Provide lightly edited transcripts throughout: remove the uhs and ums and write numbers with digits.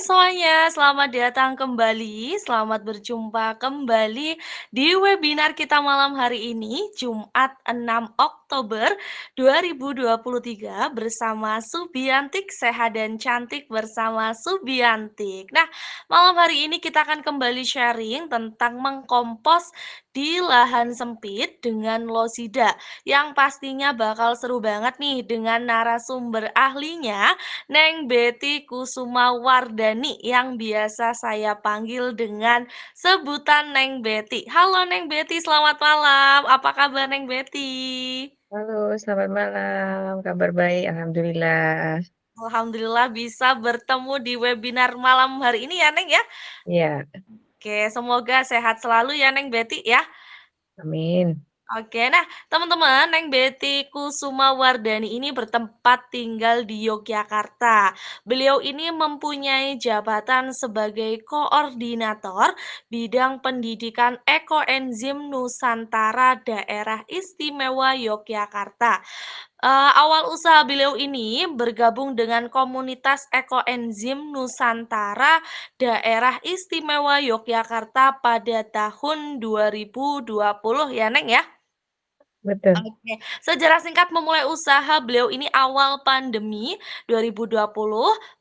semuanya, selamat datang kembali, selamat berjumpa kembali di webinar kita malam hari ini, Jumat 6 Oktober 2023 bersama Subiantik, Sehat dan Cantik bersama Subiantik. Nah, malam hari ini kita akan kembali sharing tentang mengkompos di lahan sempit dengan losida yang pastinya bakal seru banget nih dengan narasumber ahlinya Neng Betty Kusumawardani yang biasa saya panggil dengan sebutan Neng Betty. Halo Neng Betty, selamat malam. Apa kabar Neng Betty? Halo, selamat malam. Kabar baik, alhamdulillah. Alhamdulillah bisa bertemu di webinar malam hari ini ya Neng ya. Iya, Oke, semoga sehat selalu ya Neng Betty ya. amin. Oke, nah teman-teman, Neng Betty Kusumawardani ini bertempat tinggal di Yogyakarta. Beliau ini mempunyai jabatan sebagai koordinator bidang pendidikan ekoenzim Nusantara Daerah Istimewa Yogyakarta. Awal usaha beliau ini bergabung dengan komunitas ekoenzim Nusantara Daerah Istimewa Yogyakarta pada tahun 2020 ya, Neng ya? Betul. Oke, sejarah singkat memulai usaha beliau ini awal pandemi 2020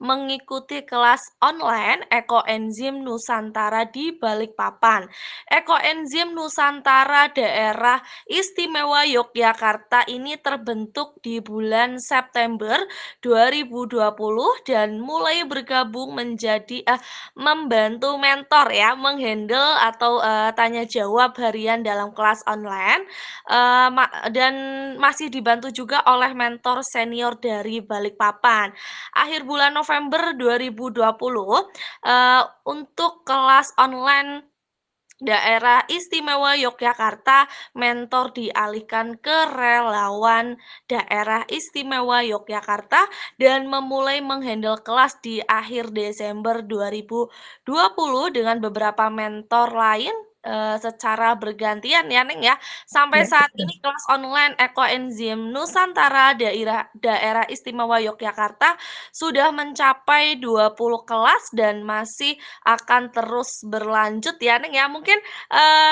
mengikuti kelas online Ekoenzim Nusantara di Balikpapan. Ekoenzim Nusantara Daerah Istimewa Yogyakarta ini terbentuk di bulan September 2020 dan mulai bergabung menjadi membantu mentor ya, menghandle atau tanya jawab harian dalam kelas online dan masih dibantu juga oleh mentor senior dari Balikpapan. Akhir bulan November 2020, untuk kelas online Daerah Istimewa Yogyakarta, mentor dialihkan ke relawan Daerah Istimewa Yogyakarta dan memulai menghandle kelas di akhir Desember 2020 dengan beberapa mentor lain, secara bergantian ya, Neng, ya. Sampai Ya, saat betul. ini kelas online Ekoenzim Nusantara Daerah Istimewa Yogyakarta sudah mencapai 20 kelas dan masih akan terus berlanjut ya, Neng, ya. Mungkin,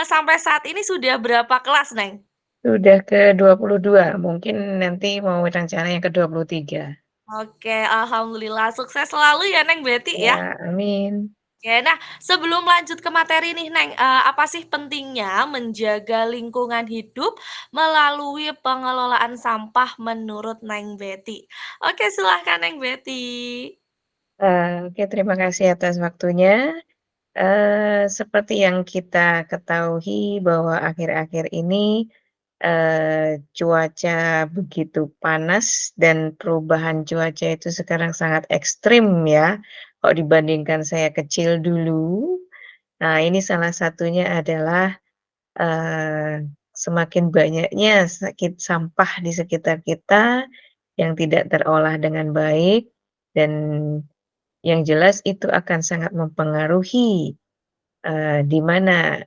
sampai saat ini sudah berapa kelas, Neng? Sudah ke-22, mungkin nanti mau rencana yang ke-23. Oke, alhamdulillah sukses selalu ya, Neng Betty, ya. Ya, amin. Oke, nah sebelum lanjut ke materi nih, Neng, apa sih pentingnya menjaga lingkungan hidup melalui pengelolaan sampah menurut Neng Betty? Oke, silahkan Neng Betty. Oke, terima kasih atas waktunya. Seperti yang kita ketahui bahwa akhir-akhir ini, cuaca begitu panas dan perubahan cuaca itu sekarang sangat ekstrim ya, kalau dibandingkan saya kecil dulu. Nah, ini salah satunya adalah, semakin banyaknya sampah di sekitar kita yang tidak terolah dengan baik dan yang jelas itu akan sangat mempengaruhi, di mana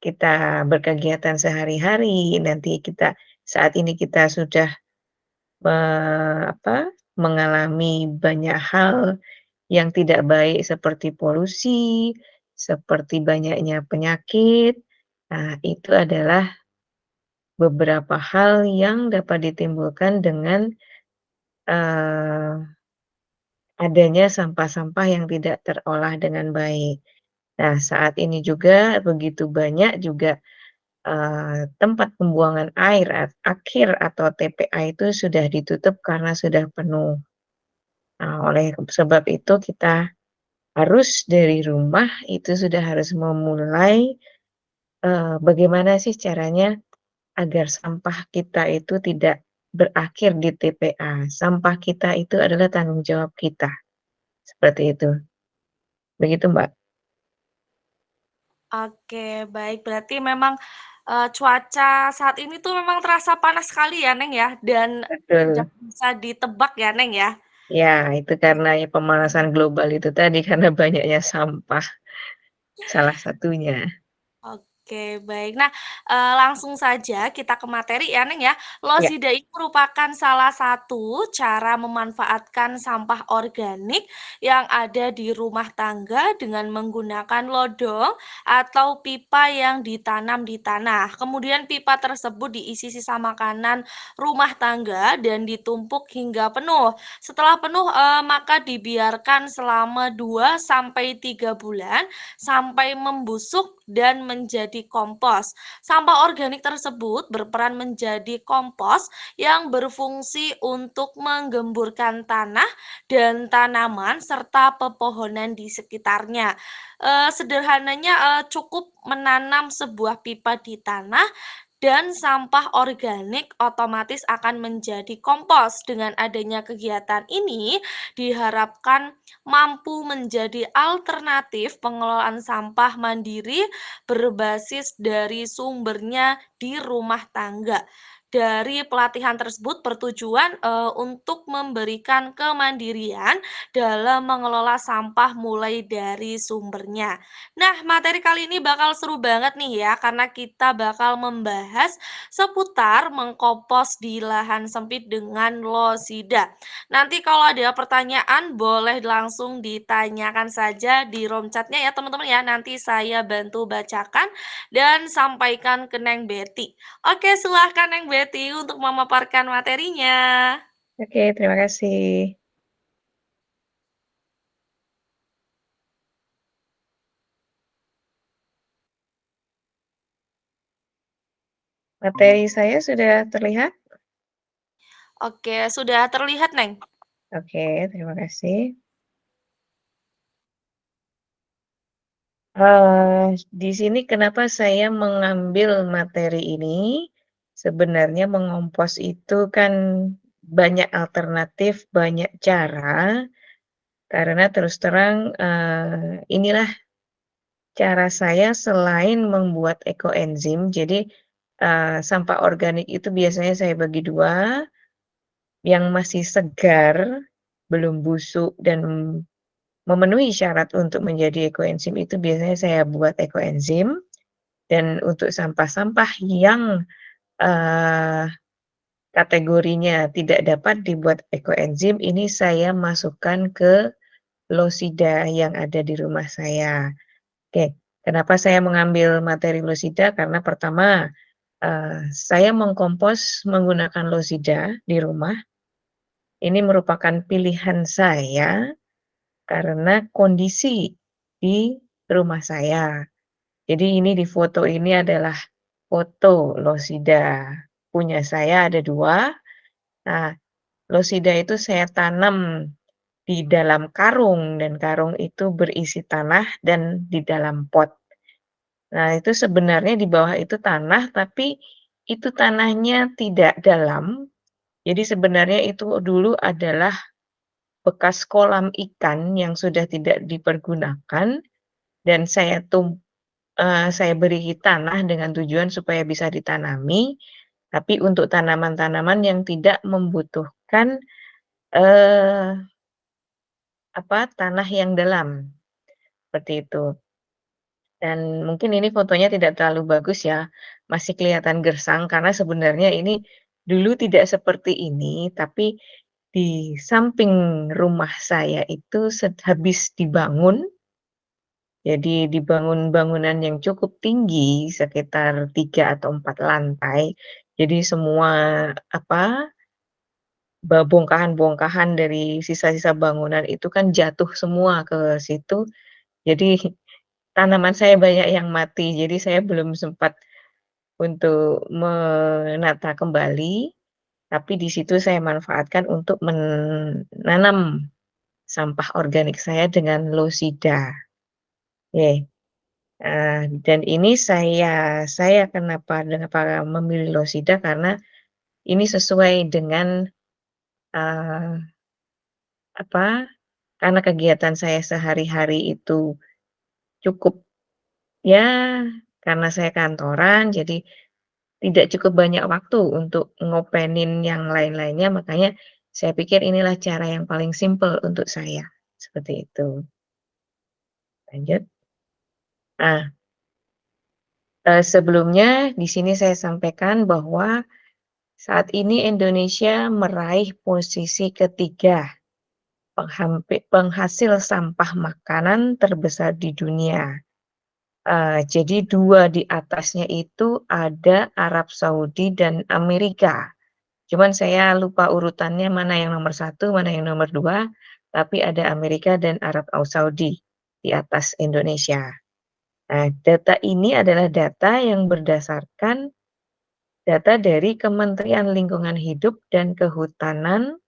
kita berkegiatan sehari-hari, nanti saat ini kita sudah me mengalami banyak hal yang tidak baik seperti polusi, seperti banyaknya penyakit. Nah, itu adalah beberapa hal yang dapat ditimbulkan dengan, eee, adanya sampah-sampah yang tidak terolah dengan baik. Nah, saat ini juga begitu banyak juga, tempat pembuangan air akhir atau TPA itu sudah ditutup karena sudah penuh. Nah, oleh sebab itu kita harus dari rumah itu sudah harus memulai, bagaimana sih caranya agar sampah kita itu tidak berakhir di TPA. Sampah kita itu adalah tanggung jawab kita, seperti itu. Begitu, Mbak. Oke, baik. Berarti memang, cuaca saat ini tuh memang terasa panas sekali ya, Neng, ya, dan tidak Betul. bisa ditebak ya, Neng, ya? Ya, itu karena ya pemanasan global itu tadi, karena banyaknya sampah, salah satunya. Oke, baik. Nah, langsung saja kita ke materi ya, Neng, ya. Ya, Losida ini merupakan salah satu cara memanfaatkan sampah organik yang ada di rumah tangga dengan menggunakan lodong atau pipa yang ditanam di tanah. Kemudian pipa tersebut diisi sisa makanan rumah tangga dan ditumpuk hingga penuh. Setelah penuh, maka dibiarkan selama 2 sampai 3 bulan sampai membusuk dan menjadi kompos. Sampah organik tersebut berperan menjadi kompos yang berfungsi untuk menggemburkan tanah dan tanaman serta pepohonan di sekitarnya. Sederhananya cukup menanam sebuah pipa di tanah dan sampah organik otomatis akan menjadi kompos. Dengan adanya kegiatan ini, diharapkan mampu menjadi alternatif pengelolaan sampah mandiri berbasis dari sumbernya di rumah tangga. Dari pelatihan tersebut bertujuan untuk memberikan kemandirian dalam mengelola sampah mulai dari sumbernya. Nah, materi kali ini bakal seru banget nih ya, karena kita bakal membahas seputar mengkompos di lahan sempit dengan losida. Nanti kalau ada pertanyaan boleh langsung ditanyakan saja di room chat-nya ya teman-teman ya. Nanti saya bantu bacakan dan sampaikan ke Neng Betty. Oke, silahkan Neng Betty untuk memaparkan materinya. oke, terima kasih. Materi saya sudah terlihat? Oke, sudah terlihat Neng? Oke, terima kasih. Di sini kenapa saya mengambil materi ini, sebenarnya mengompos itu kan banyak alternatif, banyak cara, karena terus terang, inilah cara saya selain membuat ekoenzim. Jadi, sampah organik itu biasanya saya bagi 2, yang masih segar, belum busuk dan memenuhi syarat untuk menjadi ekoenzim itu biasanya saya buat ekoenzim. Dan untuk sampah-sampah yang, eee, kategorinya tidak dapat dibuat ekoenzim, ini saya masukkan ke losida yang ada di rumah saya. Oke, kenapa saya mengambil materi losida? Karena pertama, saya mengkompos menggunakan losida di rumah, ini merupakan pilihan saya karena kondisi di rumah saya. Jadi ini di foto ini adalah foto losida punya saya ada 2. Nah, losida itu saya tanam di dalam karung dan karung itu berisi tanah dan di dalam pot. Nah, itu sebenarnya di bawah itu tanah, tapi itu tanahnya tidak dalam. Jadi sebenarnya itu dulu adalah bekas kolam ikan yang sudah tidak dipergunakan dan saya beri tanah dengan tujuan supaya bisa ditanami, tapi untuk tanaman-tanaman yang tidak membutuhkan, eee, tanah yang dalam, seperti itu. Dan mungkin ini fotonya tidak terlalu bagus ya, masih kelihatan gersang karena sebenarnya ini dulu tidak seperti ini, tapi di samping rumah saya itu habis dibangun, jadi dibangun bangunan yang cukup tinggi sekitar 3 atau 4 lantai. Jadi semua, apa, bongkahan-bongkahan dari sisa-sisa bangunan itu kan jatuh semua ke situ, jadi tanaman saya banyak yang mati, jadi saya belum sempat untuk menata kembali, tapi di situ saya manfaatkan untuk menanam sampah organik saya dengan losida. Oke, dan ini kenapa memilih losida, karena ini sesuai dengan, eee, apa, karena kegiatan saya sehari-hari itu cukup ya, karena saya kantoran, jadi tidak cukup banyak waktu untuk ngopenin yang lain-lainnya, makanya saya pikir inilah cara yang paling simpel untuk saya, seperti itu. Lanjut. Nah, Sebelumnya di sini saya sampaikan bahwa saat ini Indonesia meraih posisi ketiga penghasil sampah makanan terbesar di dunia. Jadi 2 di atasnya itu ada Arab Saudi dan Amerika. Cuman saya lupa urutannya mana yang nomor satu, mana yang nomor 2. Tapi ada Amerika dan Arab Saudi di atas Indonesia. Nah, data ini adalah data yang berdasarkan data dari Kementerian Lingkungan Hidup dan Kehutanan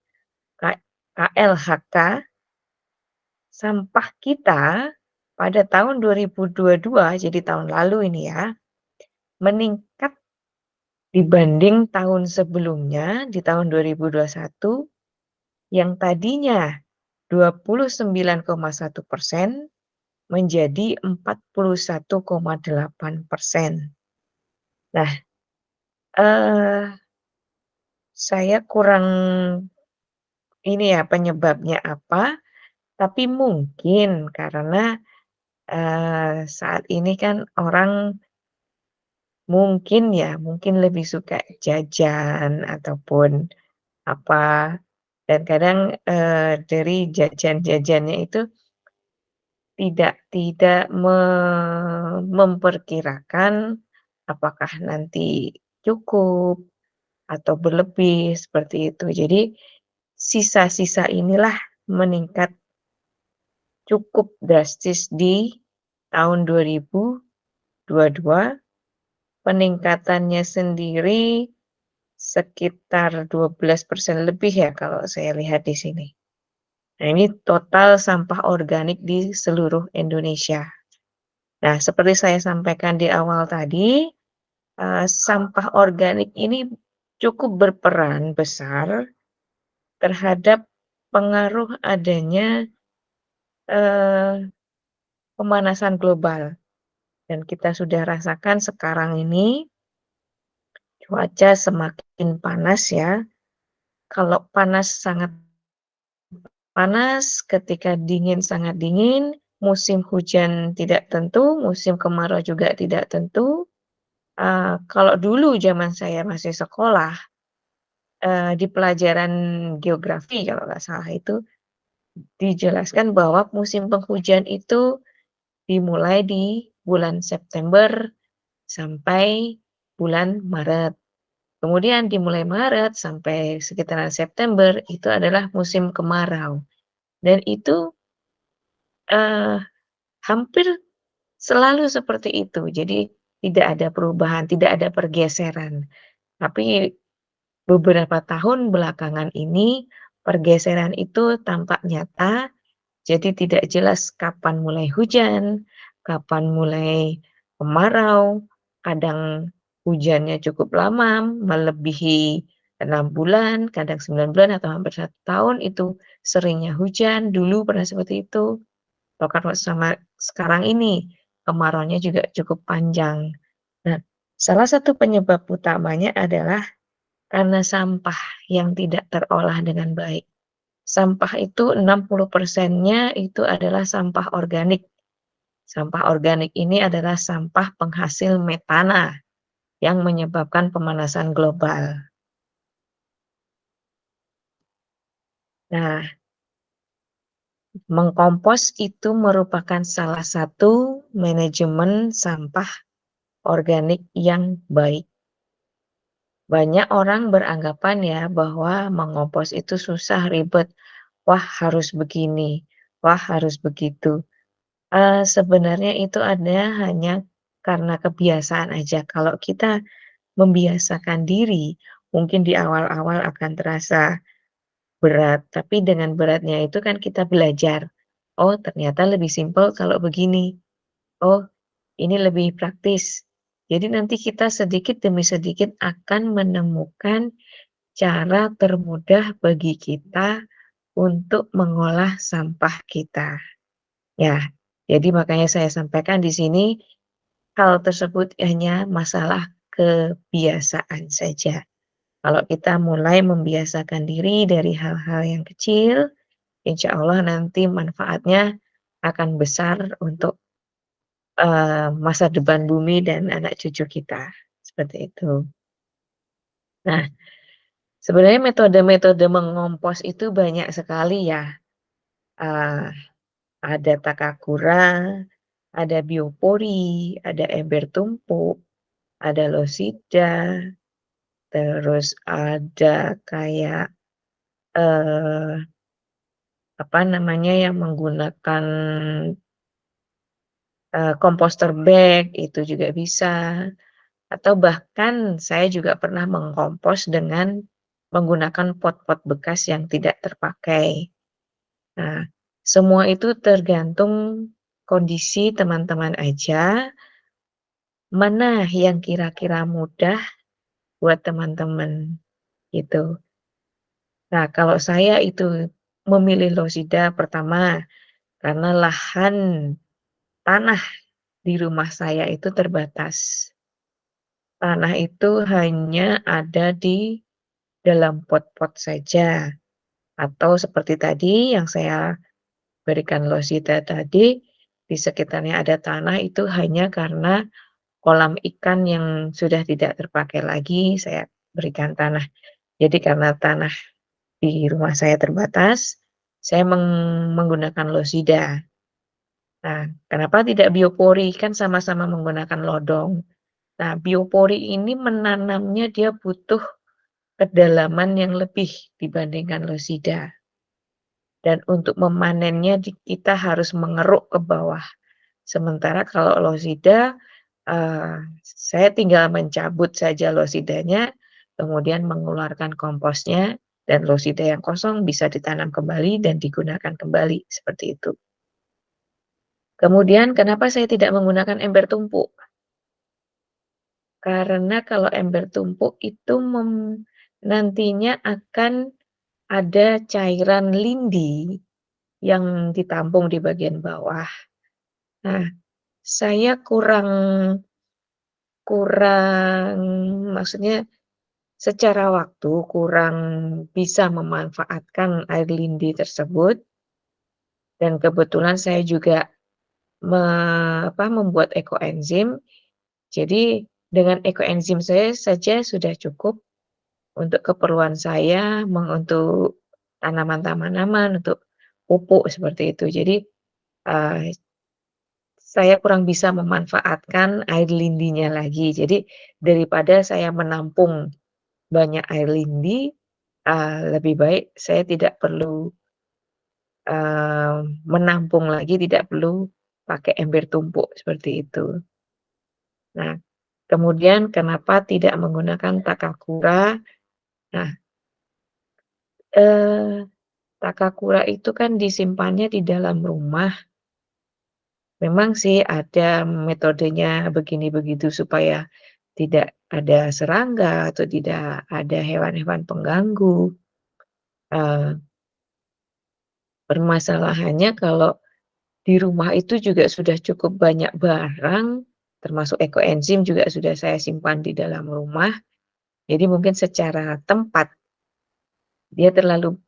KLHK. Sampah kita pada tahun 2022, jadi tahun lalu ini ya, meningkat dibanding tahun sebelumnya di tahun 2021 yang tadinya 29,1% menjadi 41,8%. Nah, eee, saya kurang ini ya penyebabnya apa, tapi mungkin karena, saat ini kan orang mungkin lebih suka jajan ataupun apa, dan kadang, dari jajan-jajannya itu tidak memperkirakan apakah nanti cukup atau berlebih, seperti itu. Jadi, sisa-sisa inilah meningkat cukup drastis di tahun 2022, peningkatannya sendiri sekitar 12% lebih ya kalau saya lihat di sini. Nah, ini total sampah organik di seluruh Indonesia. Nah, seperti saya sampaikan di awal tadi, sampah organik ini cukup berperan besar terhadap pengaruh adanya, eee, pemanasan global, dan kita sudah rasakan sekarang ini cuaca semakin panas ya. Kalau panas sangat panas, ketika dingin sangat dingin, musim hujan tidak tentu, musim kemarau juga tidak tentu. Kalau dulu zaman saya masih sekolah, di pelajaran geografi kalau nggak salah itu dijelaskan bahwa musim penghujan itu dimulai di bulan September sampai bulan Maret. Kemudian dimulai Maret sampai sekitaran September itu adalah musim kemarau dan itu, eee, hampir selalu seperti itu. Jadi tidak ada perubahan, tidak ada pergeseran. Tapi beberapa tahun belakangan ini pergeseran itu tampak nyata. Jadi tidak jelas kapan mulai hujan, kapan mulai kemarau, kadang hujannya cukup lama, melebihi 6 bulan, kadang 9 bulan atau hampir 1 tahun itu seringnya hujan, dulu pernah seperti itu. Bahkan sama sekarang ini, kemaraunya juga cukup panjang. Nah, salah satu penyebab utamanya adalah karena sampah yang tidak terolah dengan baik. Sampah itu 60%-nya itu adalah sampah organik. Sampah organik ini adalah sampah penghasil metana yang menyebabkan pemanasan global. Nah, mengkompos itu merupakan salah satu manajemen sampah organik yang baik. Banyak orang beranggapan ya bahwa mengompos itu susah, ribet. Wah, harus begini, wah, harus begitu. Sebenarnya itu ada hanya karena kebiasaan aja. Kalau kita membiasakan diri, mungkin di awal-awal akan terasa berat, tapi dengan beratnya itu kan kita belajar, "Oh, ternyata lebih simpel kalau begini. Oh, ini lebih praktis." Jadi nanti kita sedikit demi sedikit akan menemukan cara termudah bagi kita untuk mengolah sampah kita. Ya, jadi makanya saya sampaikan di sini, hal tersebut hanya masalah kebiasaan saja. Kalau kita mulai membiasakan diri dari hal-hal yang kecil, insya Allah nanti manfaatnya akan besar untuk, masa depan bumi dan anak cucu kita, seperti itu. Nah, sebenarnya metode-metode mengompos itu banyak sekali ya, eee, ada Takakura, ada biopori, ada ember tumpuk, ada losida, terus ada kayak, eee, apa namanya, yang menggunakan, komposter bag itu juga bisa, atau bahkan saya juga pernah mengkompos dengan menggunakan pot-pot bekas yang tidak terpakai. Nah, semua itu tergantung kondisi teman-teman aja, mana yang kira-kira mudah buat teman-teman, gitu. Nah, kalau saya itu memilih losida pertama, karena lahan tanah di rumah saya itu terbatas. Tanah itu hanya ada di dalam pot-pot saja, atau seperti tadi yang saya berikan losida tadi, di sekitarnya ada tanah itu hanya karena kolam ikan yang sudah tidak terpakai lagi, saya berikan tanah. Jadi karena tanah di rumah saya terbatas, saya menggunakan losida. Nah, kenapa tidak biopori? Kan sama-sama menggunakan lodong. Nah, biopori ini menanamnya dia butuh kedalaman yang lebih dibandingkan losida. Dan untuk memanennya kita harus mengeruk ke bawah. Sementara kalau losida, saya tinggal mencabut saja losidanya, kemudian mengeluarkan komposnya, dan losida yang kosong bisa ditanam kembali dan digunakan kembali, seperti itu. Kemudian kenapa saya tidak menggunakan ember tumpuk? Karena kalau ember tumpuk itu nantinya akan ada cairan lindi yang ditampung di bagian bawah. Nah, saya kurang kurang maksudnya secara waktu kurang bisa memanfaatkan air lindi tersebut, dan kebetulan saya juga membuat ekoenzim. Jadi dengan ekoenzim saya saja sudah cukup untuk keperluan saya, untuk tanaman-tanaman, untuk pupuk seperti itu. Jadi, eee, saya kurang bisa memanfaatkan air lindinya lagi. Jadi daripada saya menampung banyak air lindi, lebih baik saya tidak perlu, eee, menampung lagi, tidak perlu pakai ember tumpuk, seperti itu. Nah, kemudian kenapa tidak menggunakan Takakura? Nah, eee, Takakura itu kan disimpannya di dalam rumah. Memang sih ada metodenya begini begitu supaya tidak ada serangga atau tidak ada hewan-hewan pengganggu. Eee, Permasalahannya kalau di rumah itu juga sudah cukup banyak barang, termasuk ekoenzim juga sudah saya simpan di dalam rumah. Jadi mungkin secara tempat, dia terlalu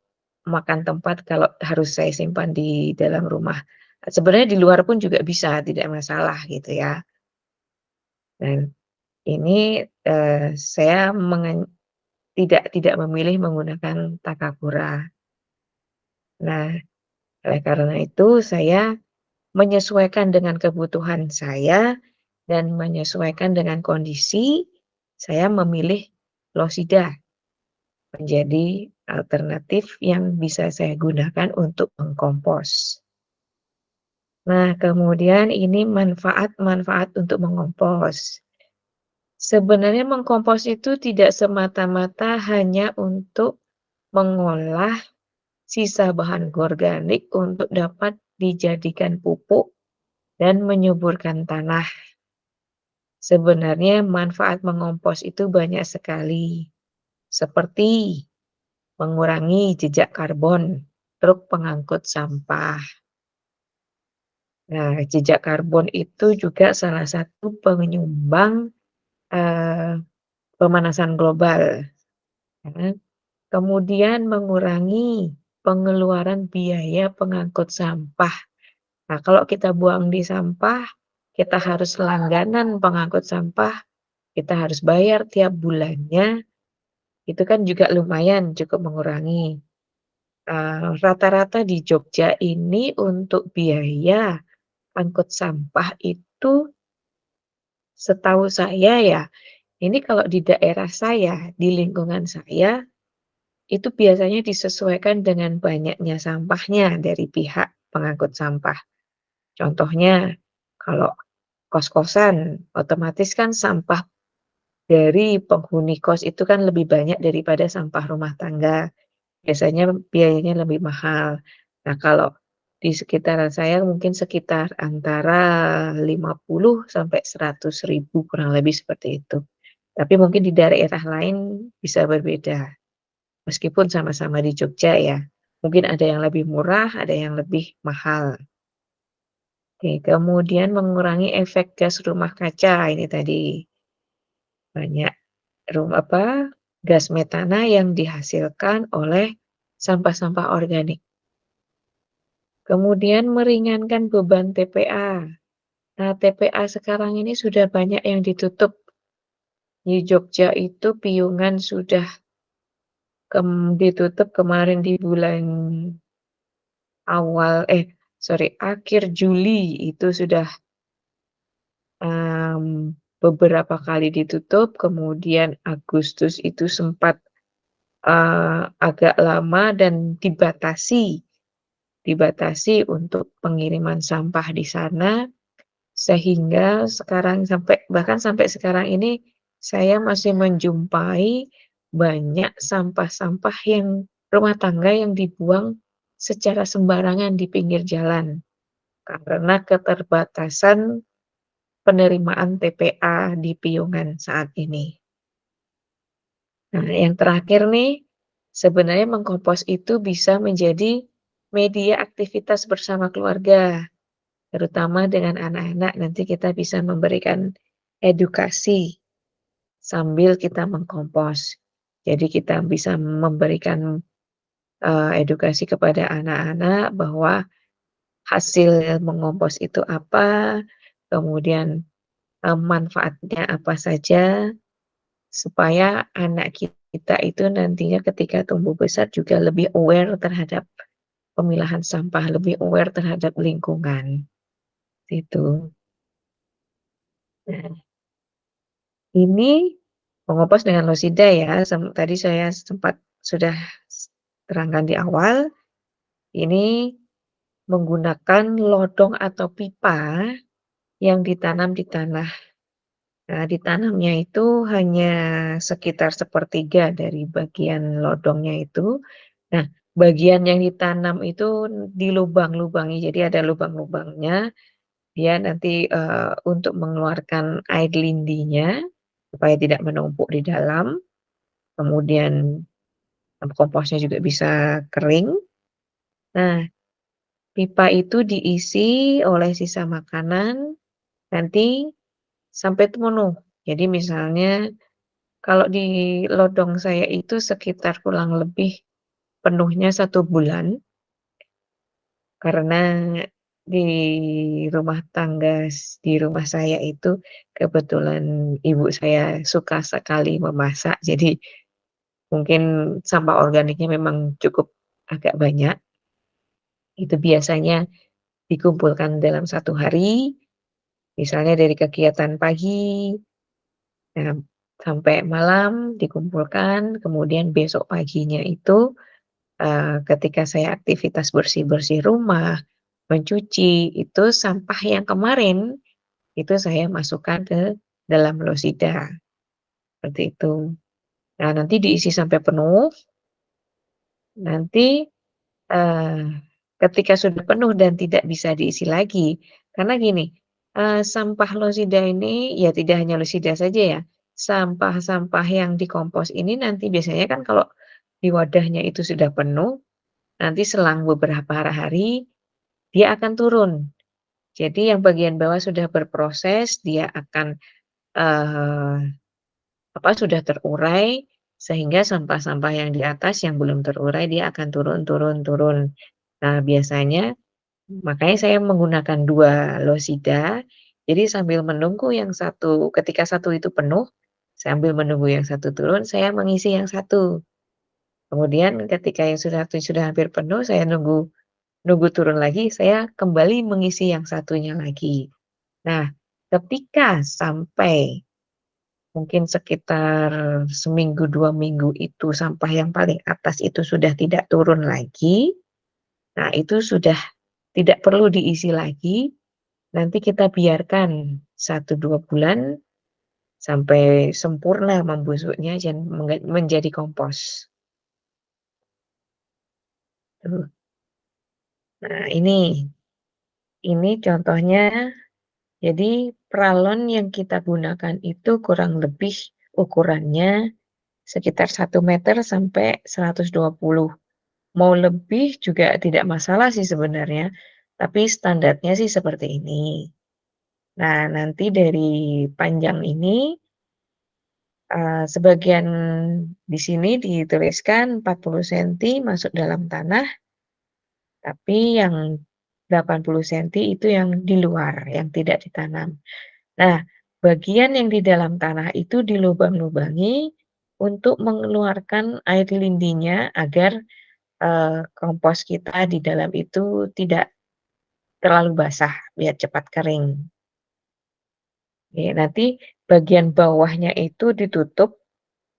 makan tempat kalau harus saya simpan di dalam rumah. Sebenarnya di luar pun juga bisa, tidak masalah gitu ya. Dan ini, saya tidak memilih menggunakan Takakura. Nah, oleh karena itu saya menyesuaikan dengan kebutuhan saya dan menyesuaikan dengan kondisi, saya memilih Losida menjadi alternatif yang bisa saya gunakan untuk mengkompos. Nah, kemudian ini manfaat-manfaat untuk mengompos. Sebenarnya mengkompos itu tidak semata-mata hanya untuk mengolah sisa bahan organik untuk dapat dijadikan pupuk dan menyuburkan tanah. Sebenarnya manfaat mengompos itu banyak sekali, seperti mengurangi jejak karbon truk pengangkut sampah. Nah, jejak karbon itu juga salah satu penyumbang, eee, pemanasan global, ya. Kemudian mengurangi pengeluaran biaya pengangkut sampah. Nah, kalau kita buang di sampah, kita harus langganan pengangkut sampah, kita harus bayar tiap bulannya, itu kan juga lumayan cukup mengurangi. Rata-rata di Jogja ini untuk biaya angkut sampah itu setahu saya ya, ini kalau di daerah saya, di lingkungan saya, itu biasanya disesuaikan dengan banyaknya sampahnya dari pihak pengangkut sampah. Contohnya, kalau kos-kosan, otomatis kan sampah dari penghuni kos itu kan lebih banyak daripada sampah rumah tangga. Biasanya biayanya lebih mahal. Nah, kalau di sekitaran saya mungkin sekitar antara 50 sampai 100.000 kurang lebih seperti itu. Tapi mungkin di daerah lain bisa berbeda, meskipun sama-sama di Jogja ya. Mungkin ada yang lebih murah, ada yang lebih mahal. Oke, kemudian mengurangi efek gas rumah kaca ini tadi, banyak gas metana yang dihasilkan oleh sampah-sampah organik. Kemudian meringankan beban TPA. Nah, TPA sekarang ini sudah banyak yang ditutup. Di Jogja itu Piungan sudah ditutup kemarin di bulan akhir Juli itu sudah, beberapa kali ditutup, kemudian Agustus itu sempat, agak lama dan dibatasi untuk pengiriman sampah di sana. Sehingga sekarang bahkan sampai sekarang ini, saya masih menjumpai banyak sampah-sampah yang rumah tangga yang dibuang secara sembarangan di pinggir jalan, karena keterbatasan penerimaan TPA di Piungan saat ini. Nah, yang terakhir nih, sebenarnya mengkompos itu bisa menjadi media aktivitas bersama keluarga. Terutama dengan anak-anak, nanti kita bisa memberikan edukasi sambil kita mengkompos. Jadi kita bisa memberikan, edukasi kepada anak-anak bahwa hasil mengompos itu apa, kemudian, manfaatnya apa saja, supaya anak kita itu nantinya ketika tumbuh besar juga lebih aware terhadap pemilahan sampah, lebih aware terhadap lingkungan, gitu. Nah, ini mengompos dengan losida ya, tadi saya sudah terangkan di awal, ini menggunakan lodong atau pipa yang ditanam di tanah. Nah, ditanamnya itu hanya sekitar sepertiga dari bagian lodongnya itu. Nah, bagian yang ditanam itu dilubang-lubangi, jadi ada lubang-lubangnya, dia nanti, untuk mengeluarkan air lindinya, supaya tidak menumpuk di dalam. Kemudian komposnya juga bisa kering. Nah, pipa itu diisi oleh sisa makanan nanti sampai penuh. Jadi misalnya kalau di lodong saya itu sekitar kurang lebih penuhnya 1 bulan, karena di di rumah saya itu kebetulan ibu saya suka sekali memasak, jadi mungkin sampah organiknya memang cukup agak banyak. Itu biasanya dikumpulkan dalam 1 hari, misalnya dari kegiatan pagi, nah sampai malam dikumpulkan, kemudian besok paginya itu, ketika saya aktivitas bersih-bersih rumah, mencuci, itu sampah yang kemarin, itu saya masukkan ke dalam losida, seperti itu. Nah, nanti diisi sampai penuh, nanti Eee, ketika sudah penuh dan tidak bisa diisi lagi, karena gini, sampah losida ini ya tidak hanya losida saja ya, sampah-sampah yang dikompos ini nanti biasanya kan kalau di wadahnya itu sudah penuh, nanti selang beberapa hari dia akan turun. Jadi yang bagian bawah sudah berproses, dia akan, eee, sudah terurai, sehingga sampah-sampah yang di atas yang belum terurai dia akan turun turun turun. Nah, biasanya makanya saya menggunakan 2 losida, Jadi sambil menunggu yang satu, ketika satu itu penuh, sambil menunggu yang satu turun, saya mengisi yang satu. Kemudian ketika yang satu sudah hampir penuh, saya nunggu nunggu turun lagi, saya kembali mengisi yang satunya lagi. Nah, ketika sampai mungkin sekitar seminggu, 2 minggu itu sampah yang paling atas itu sudah tidak turun lagi, nah itu sudah tidak perlu diisi lagi, nanti kita biarkan 1, 2 bulan sampai sempurna membusuknya dan menjadi kompos, tuh. Nah ini contohnya, jadi pralon yang kita gunakan itu kurang lebih ukurannya sekitar 1 meter sampai 120. Mau lebih juga tidak masalah sih sebenarnya, tapi standarnya sih seperti ini. Nah, nanti dari panjang ini, sebagian di sini dituliskan 40 senti masuk dalam tanah, tapi yang 80 senti itu yang di luar, yang tidak ditanam. Nah, bagian yang di dalam tanah itu dilubang-lubangi untuk mengeluarkan air lindinya agar, kompos kita di dalam itu tidak terlalu basah, biar cepat kering. Oke, nanti bagian bawahnya itu ditutup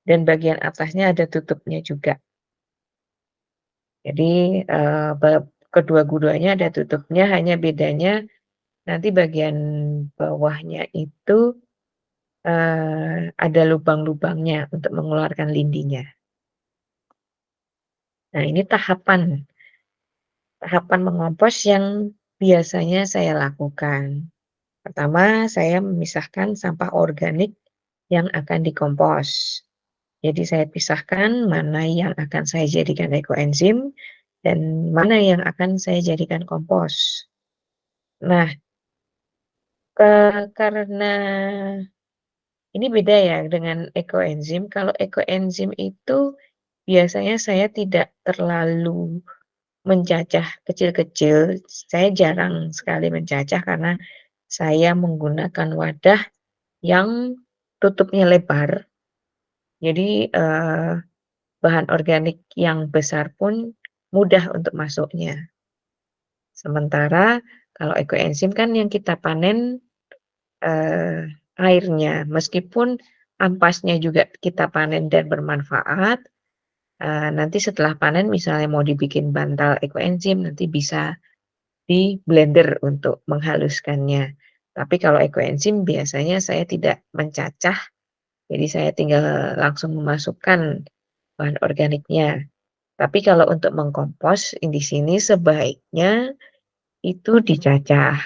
dan bagian atasnya ada tutupnya juga. Jadi, kedua-duanya ada tutupnya, hanya bedanya nanti bagian bawahnya itu, ada lubang-lubangnya untuk mengeluarkan lindinya. Nah, ini tahapan tahapan mengompos yang biasanya saya lakukan. Pertama, saya memisahkan sampah organik yang akan dikompos. Jadi saya pisahkan mana yang akan saya jadikan ekoenzim dan mana yang akan saya jadikan kompos. Nah, karena ini beda ya dengan ekoenzim. Kalau ekoenzim itu biasanya saya tidak terlalu mencacah kecil-kecil. Saya jarang sekali mencacah karena saya menggunakan wadah yang tutupnya lebar. Jadi, bahan organik yang besar pun mudah untuk masuknya. Sementara kalau ekoenzim kan yang kita panen, airnya, meskipun ampasnya juga kita panen dan bermanfaat, nanti setelah panen misalnya mau dibikin bantal ekoenzim, nanti bisa di-blender untuk menghaluskannya. Tapi kalau ekoenzim biasanya saya tidak mencacah, jadi saya tinggal langsung memasukkan bahan organiknya. Tapi kalau untuk mengkompos, di sini sebaiknya itu dicacah.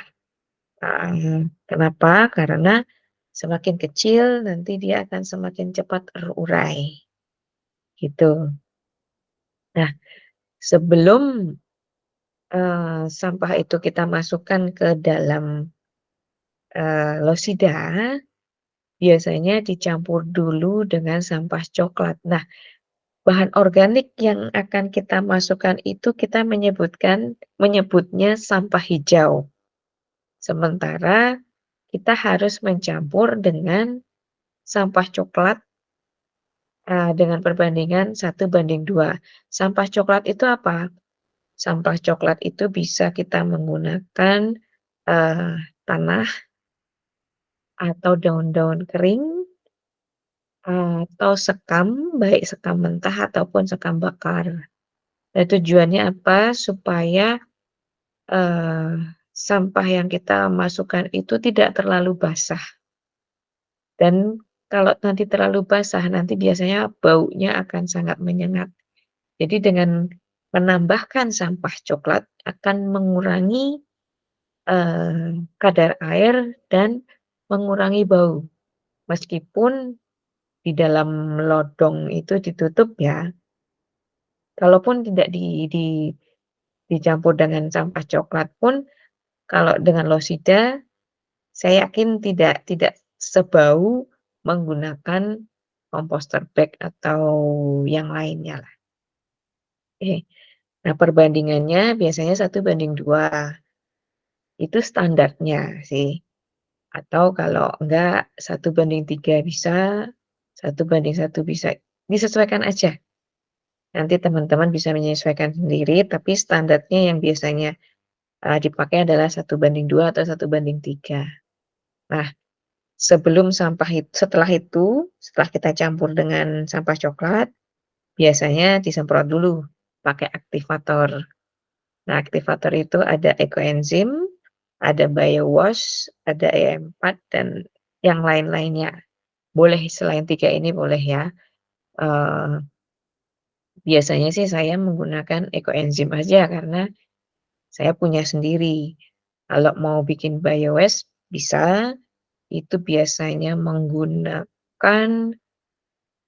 Kenapa? Karena semakin kecil nanti dia akan semakin cepat terurai, gitu. Nah, sebelum, sampah itu kita masukkan ke dalam, losida, biasanya dicampur dulu dengan sampah coklat. Nah, bahan organik yang akan kita masukkan itu kita menyebutnya sampah hijau. Sementara kita harus mencampur dengan sampah coklat, dengan perbandingan 1:2. Sampah coklat itu apa? Sampah coklat itu bisa kita menggunakan, eee, tanah atau daun-daun kering, atau sekam, baik sekam mentah ataupun sekam bakar. Nah, tujuannya apa? Supaya, eee, sampah yang kita masukkan itu tidak terlalu basah. Dan kalau nanti terlalu basah, nanti biasanya baunya akan sangat menyengat. Jadi dengan menambahkan sampah coklat akan mengurangi, kadar air dan mengurangi bau. Meskipun di dalam lodong itu ditutup ya, kalaupun tidak dicampur dengan sampah coklat pun, kalau dengan losida, saya yakin tidak sebau menggunakan komposter bag atau yang lainnya lah. Nah, perbandingannya biasanya 1:2, itu standarnya sih. atau kalau enggak 1:3 bisa, 1:1 bisa, disesuaikan aja. Nanti teman-teman bisa menyesuaikan sendiri, tapi standarnya yang biasanya, dipakai adalah 1:2 atau 1:3. Nah, setelah itu, setelah kita campur dengan sampah coklat, biasanya disemprot dulu pakai aktivator. Nah, aktivator itu ada ekoenzim, ada biowash, ada E4, dan yang lain-lainnya. Boleh selain 3 ini boleh ya. Eee, Biasanya sih saya menggunakan ekoenzim aja karena saya punya sendiri. Kalau mau bikin biowash bisa, itu biasanya menggunakan,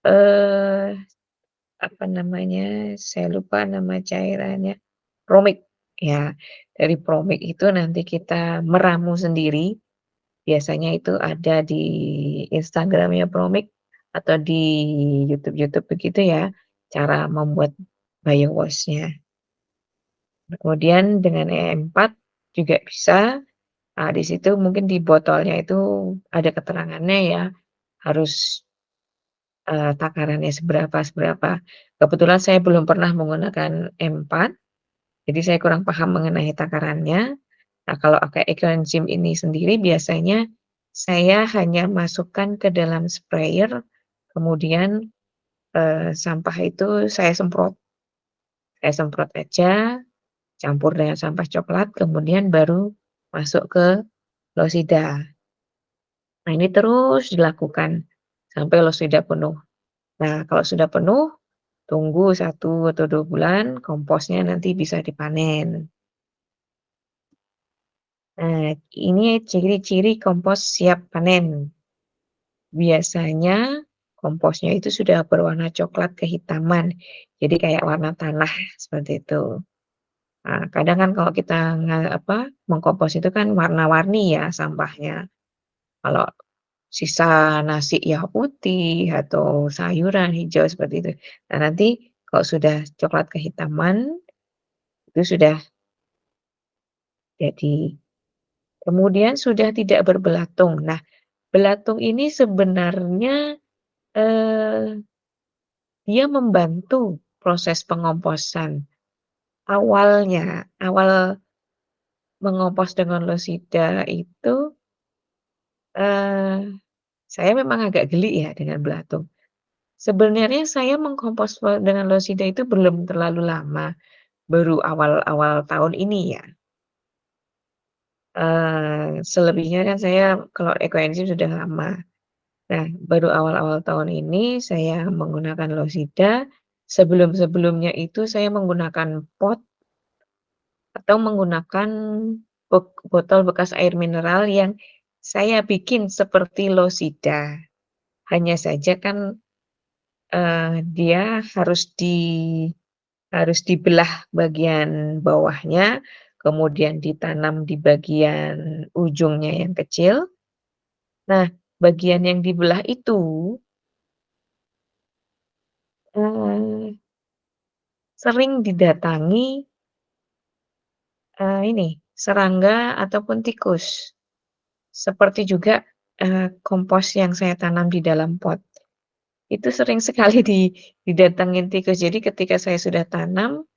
eee, apa namanya, saya lupa nama cairannya, Promik, ya. Dari Promik itu nanti kita meramu sendiri, biasanya itu ada di Instagram-nya Promik atau di YouTube-YouTube begitu ya, cara membuat biowash-nya. Kemudian dengan E4 juga bisa, di situ mungkin di botolnya itu ada keterangannya ya, harus, takarannya seberapa seberapa. Kebetulan saya belum pernah menggunakan E4, jadi saya kurang paham mengenai takarannya. Nah, kalau pakai ekoenzim ini sendiri biasanya saya hanya masukkan ke dalam sprayer, kemudian, sampah itu saya semprot aja, campur dengan sampah coklat, kemudian baru masuk ke losida. Nah, ini terus dilakukan sampai losida penuh. Nah, kalau sudah penuh, tunggu 1 atau 2 bulan, komposnya nanti bisa dipanen. Nah, ini ciri-ciri kompos siap panen. Biasanya komposnya itu sudah berwarna coklat kehitaman, jadi kayak warna tanah, seperti itu. Nah, kadang kan kalau kita mengkompos itu kan warna-warni ya sampahnya. Kalau sisa nasi ya putih atau sayuran hijau seperti itu. Nah, nanti kalau sudah coklat kehitaman, itu sudah jadi. Kemudian sudah tidak berbelatung. Nah, belatung ini sebenarnya, eee, dia membantu proses pengomposan. Awal mengompos dengan losida itu, eee, saya memang agak geli ya dengan belatung. Sebenarnya saya mengkompos dengan losida itu belum terlalu lama, baru awal-awal tahun ini ya. Selebihnya kan saya kalau ekoenzim sudah lama. Nah, baru awal-awal tahun ini saya menggunakan losida, sebelum-sebelumnya itu saya menggunakan pot atau menggunakan botol bekas air mineral yang saya bikin seperti losida. Hanya saja kan, dia harus dibelah bagian bawahnya, kemudian ditanam di bagian ujungnya yang kecil. Nah, bagian yang dibelah itu, eee, sering didatangi, serangga ataupun tikus. Seperti juga, kompos yang saya tanam di dalam pot. Itu sering sekali didatengin tikus. Jadi ketika saya sudah tanam,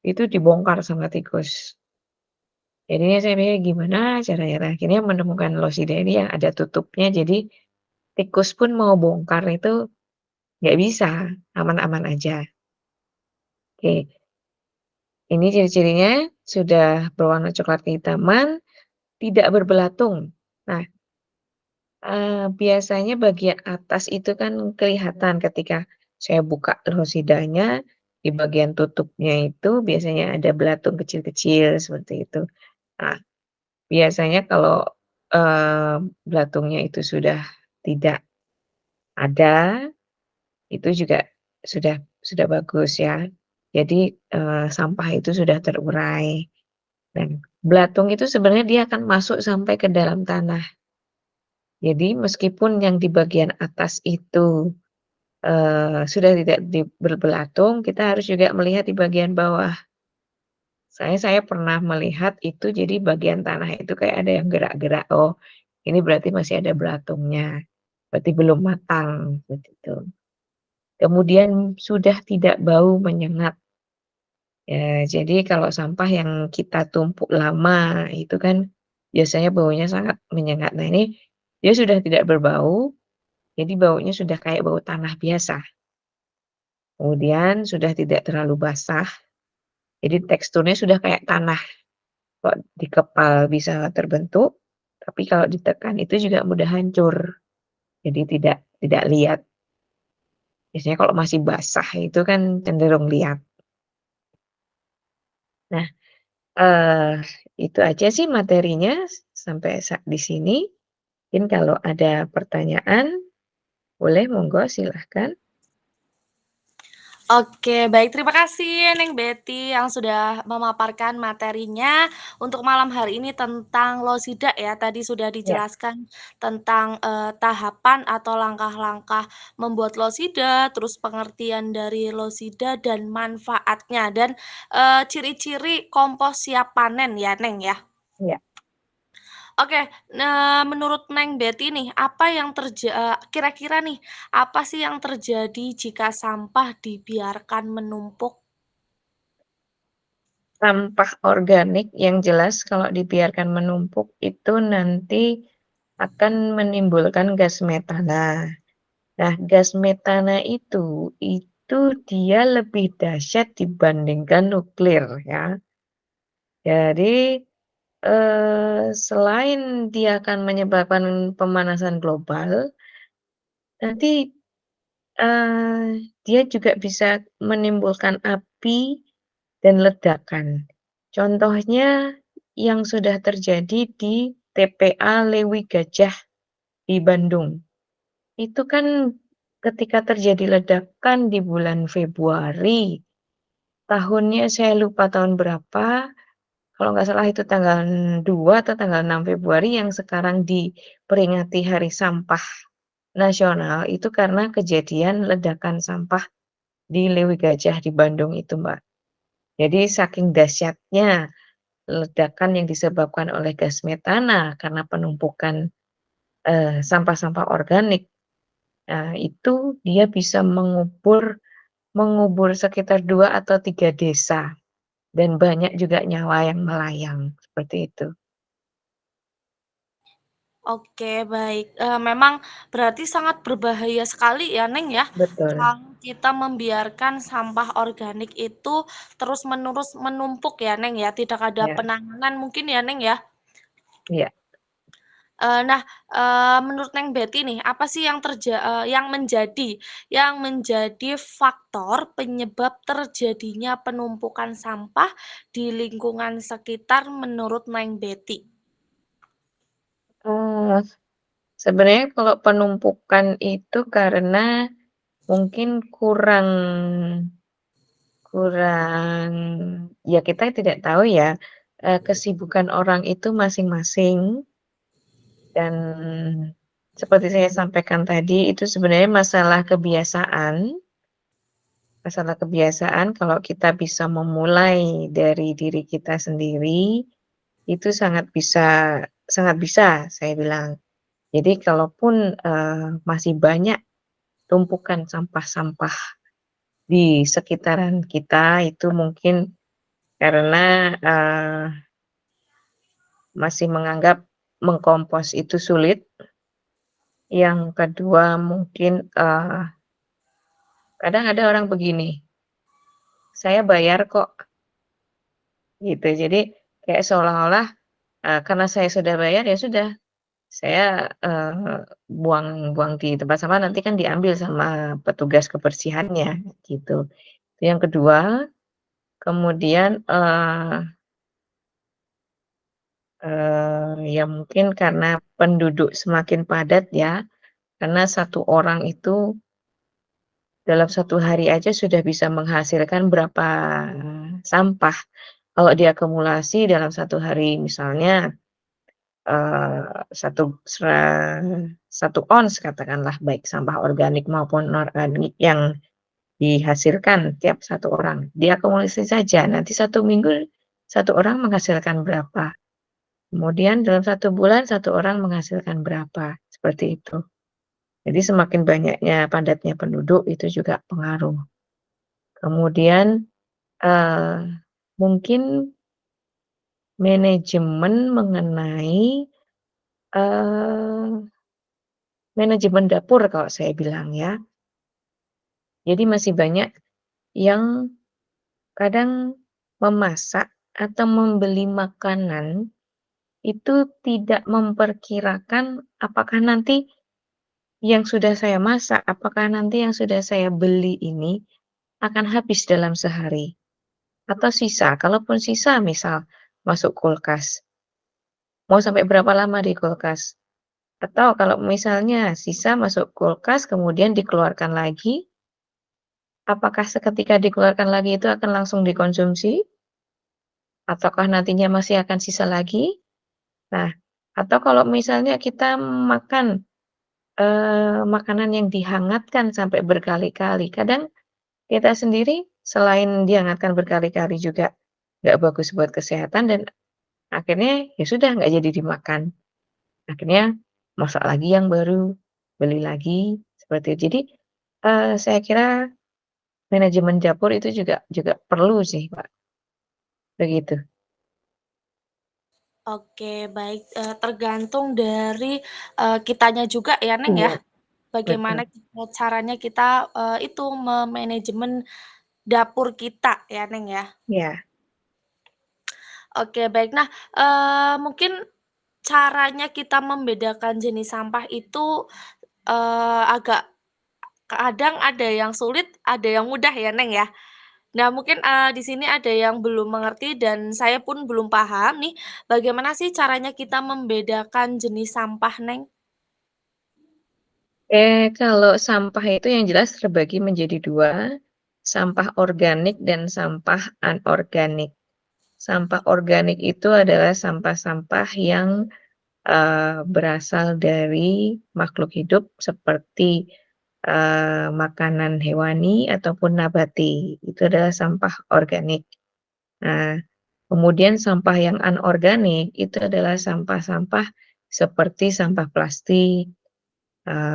itu dibongkar sama tikus. Jadinya saya pikir gimana caranya, nah akhirnya menemukan losida ini yang ada tutupnya, jadi tikus pun mau bongkar itu nggak bisa, aman-aman aja. Oke, ini ciri-cirinya sudah berwarna coklat kehitaman, tidak berbelatung. Nah, biasanya bagian atas itu kan kelihatan ketika saya buka losidanya, di bagian tutupnya itu biasanya ada belatung kecil-kecil seperti itu. Nah, biasanya kalau, belatungnya itu sudah tidak ada, itu juga sudah bagus ya. Jadi, sampah itu sudah terurai dan belatung itu sebenarnya dia akan masuk sampai ke dalam tanah. Jadi meskipun yang di bagian atas itu, sudah tidak berbelatung, kita harus juga melihat di bagian bawah. Saya pernah melihat itu jadi bagian tanah itu kayak ada yang gerak-gerak, oh ini berarti masih ada belatungnya, berarti belum matang, begitu. Kemudian sudah tidak bau menyengat. Ya, jadi kalau sampah yang kita tumpuk lama itu kan biasanya baunya sangat menyengat. Nah, ini dia sudah tidak berbau, jadi baunya sudah kayak bau tanah biasa. Kemudian sudah tidak terlalu basah, jadi teksturnya sudah kayak tanah. Kok dikepal bisa terbentuk, tapi kalau ditekan itu juga mudah hancur. Jadi tidak liat. Biasanya kalau masih basah itu kan cenderung liat. Nah, eee, itu aja sih materinya sampai di sini. Mungkin kalau ada pertanyaan, boleh monggo silahkan. Oke, baik. Terima kasih Neng Betty yang sudah memaparkan materinya untuk malam hari ini tentang losida ya. Tadi sudah Ya, dijelaskan tentang tahapan atau langkah-langkah membuat losida, terus pengertian dari losida dan manfaatnya dan ciri-ciri kompos siap panen ya, Neng ya. ya. Oke, nah menurut Neng Betty nih, apa yang kira-kira nih, apa sih yang terjadi jika sampah dibiarkan menumpuk? Sampah organik yang jelas kalau dibiarkan menumpuk itu nanti akan menimbulkan gas metana. Nah, gas metana itu dia lebih dahsyat dibandingkan nuklir ya. Jadi, selain dia akan menyebabkan pemanasan global, nanti, dia juga bisa menimbulkan api dan ledakan. Contohnya yang sudah terjadi di TPA Lewi Gajah di Bandung. Itu kan ketika terjadi ledakan di bulan Februari, tahunnya saya lupa tahun berapa, kalau nggak salah itu tanggal 2 atau tanggal 6 Februari yang sekarang diperingati Hari Sampah Nasional, itu karena kejadian ledakan sampah di Lewi Gajah di Bandung itu, Mbak. Jadi saking dahsyatnya ledakan yang disebabkan oleh gas metana karena penumpukan, sampah-sampah organik, itu dia bisa mengubur sekitar 2 atau 3 desa dan banyak juga nyawa yang melayang, seperti itu. Oke, baik. Memang berarti sangat berbahaya sekali ya, Neng, ya, Betul, kalau kita membiarkan sampah organik itu terus-menerus menumpuk ya, Neng, ya, tidak ada ya, penanganan mungkin ya, Neng, ya? iya. Nah, menurut Neng Betty nih, apa sih yang menjadi faktor penyebab terjadinya penumpukan sampah di lingkungan sekitar menurut Neng Betty? Eee, Sebenarnya kalau penumpukan itu karena mungkin kurang kurang ya kita tidak tahu ya, kesibukan orang itu masing-masing dan seperti saya sampaikan tadi itu sebenarnya masalah kebiasaan kalau kita bisa memulai dari diri kita sendiri, itu sangat bisa saya bilang. Jadi kalaupun, masih banyak tumpukan sampah-sampah di sekitaran kita, itu mungkin karena, masih menganggap mengkompos itu sulit. Yang kedua mungkin, kadang ada orang begini, "Saya bayar kok," gitu. Jadi kayak seolah-olah, karena saya sudah bayar, ya sudah saya, buang buang di tempat sampah nanti kan diambil sama petugas kebersihannya, gitu. Itu yang kedua, kemudian, ya mungkin karena penduduk semakin padat ya, karena satu orang itu dalam satu hari aja sudah bisa menghasilkan berapa sampah. Kalau diakumulasi dalam satu hari misalnya, satu satu ons katakanlah, baik sampah organik maupun non-organik yang dihasilkan tiap satu orang, diakumulasi saja nanti satu minggu satu orang menghasilkan berapa. Kemudian dalam 1 bulan 1 orang menghasilkan berapa, seperti itu. Jadi semakin banyaknya padatnya penduduk itu juga pengaruh. Kemudian, eee, mungkin manajemen mengenai, eee, manajemen dapur kalau saya bilang ya. Jadi masih banyak yang kadang memasak atau membeli makanan itu tidak memperkirakan apakah nanti yang sudah saya masak, apakah nanti yang sudah saya beli ini akan habis dalam sehari atau sisa. Kalaupun sisa misal masuk kulkas, mau sampai berapa lama di kulkas? Atau kalau misalnya sisa masuk kulkas kemudian dikeluarkan lagi, apakah seketika dikeluarkan lagi itu akan langsung dikonsumsi? Ataukah nantinya masih akan sisa lagi? Nah, atau kalau misalnya kita makan, makanan yang dihangatkan sampai berkali-kali, kadang kita sendiri selain dihangatkan berkali-kali juga nggak bagus buat kesehatan dan akhirnya ya sudah nggak jadi dimakan. Akhirnya masak lagi yang baru, beli lagi, seperti itu. Jadi, saya kira manajemen dapur itu juga perlu sih, Pak, begitu. Oke, baik, tergantung dari, kitanya juga ya, Neng, ya, Iya, bagaimana betul. caranya kita, itu memanajemen dapur kita ya, Neng, ya. Iya. Oke, baik. Nah, mungkin caranya kita membedakan jenis sampah itu, agak kadang ada yang sulit, ada yang mudah ya, Neng, ya. Nah, mungkin, di sini ada yang belum mengerti dan saya pun belum paham nih, bagaimana sih caranya kita membedakan jenis sampah, Neng? Kalau sampah itu yang jelas terbagi menjadi 2, sampah organik dan sampah anorganik. Sampah organik itu adalah sampah-sampah yang, berasal dari makhluk hidup seperti, makanan hewani ataupun nabati, itu adalah sampah organik. Nah, kemudian sampah yang anorganik itu adalah sampah-sampah seperti sampah plastik,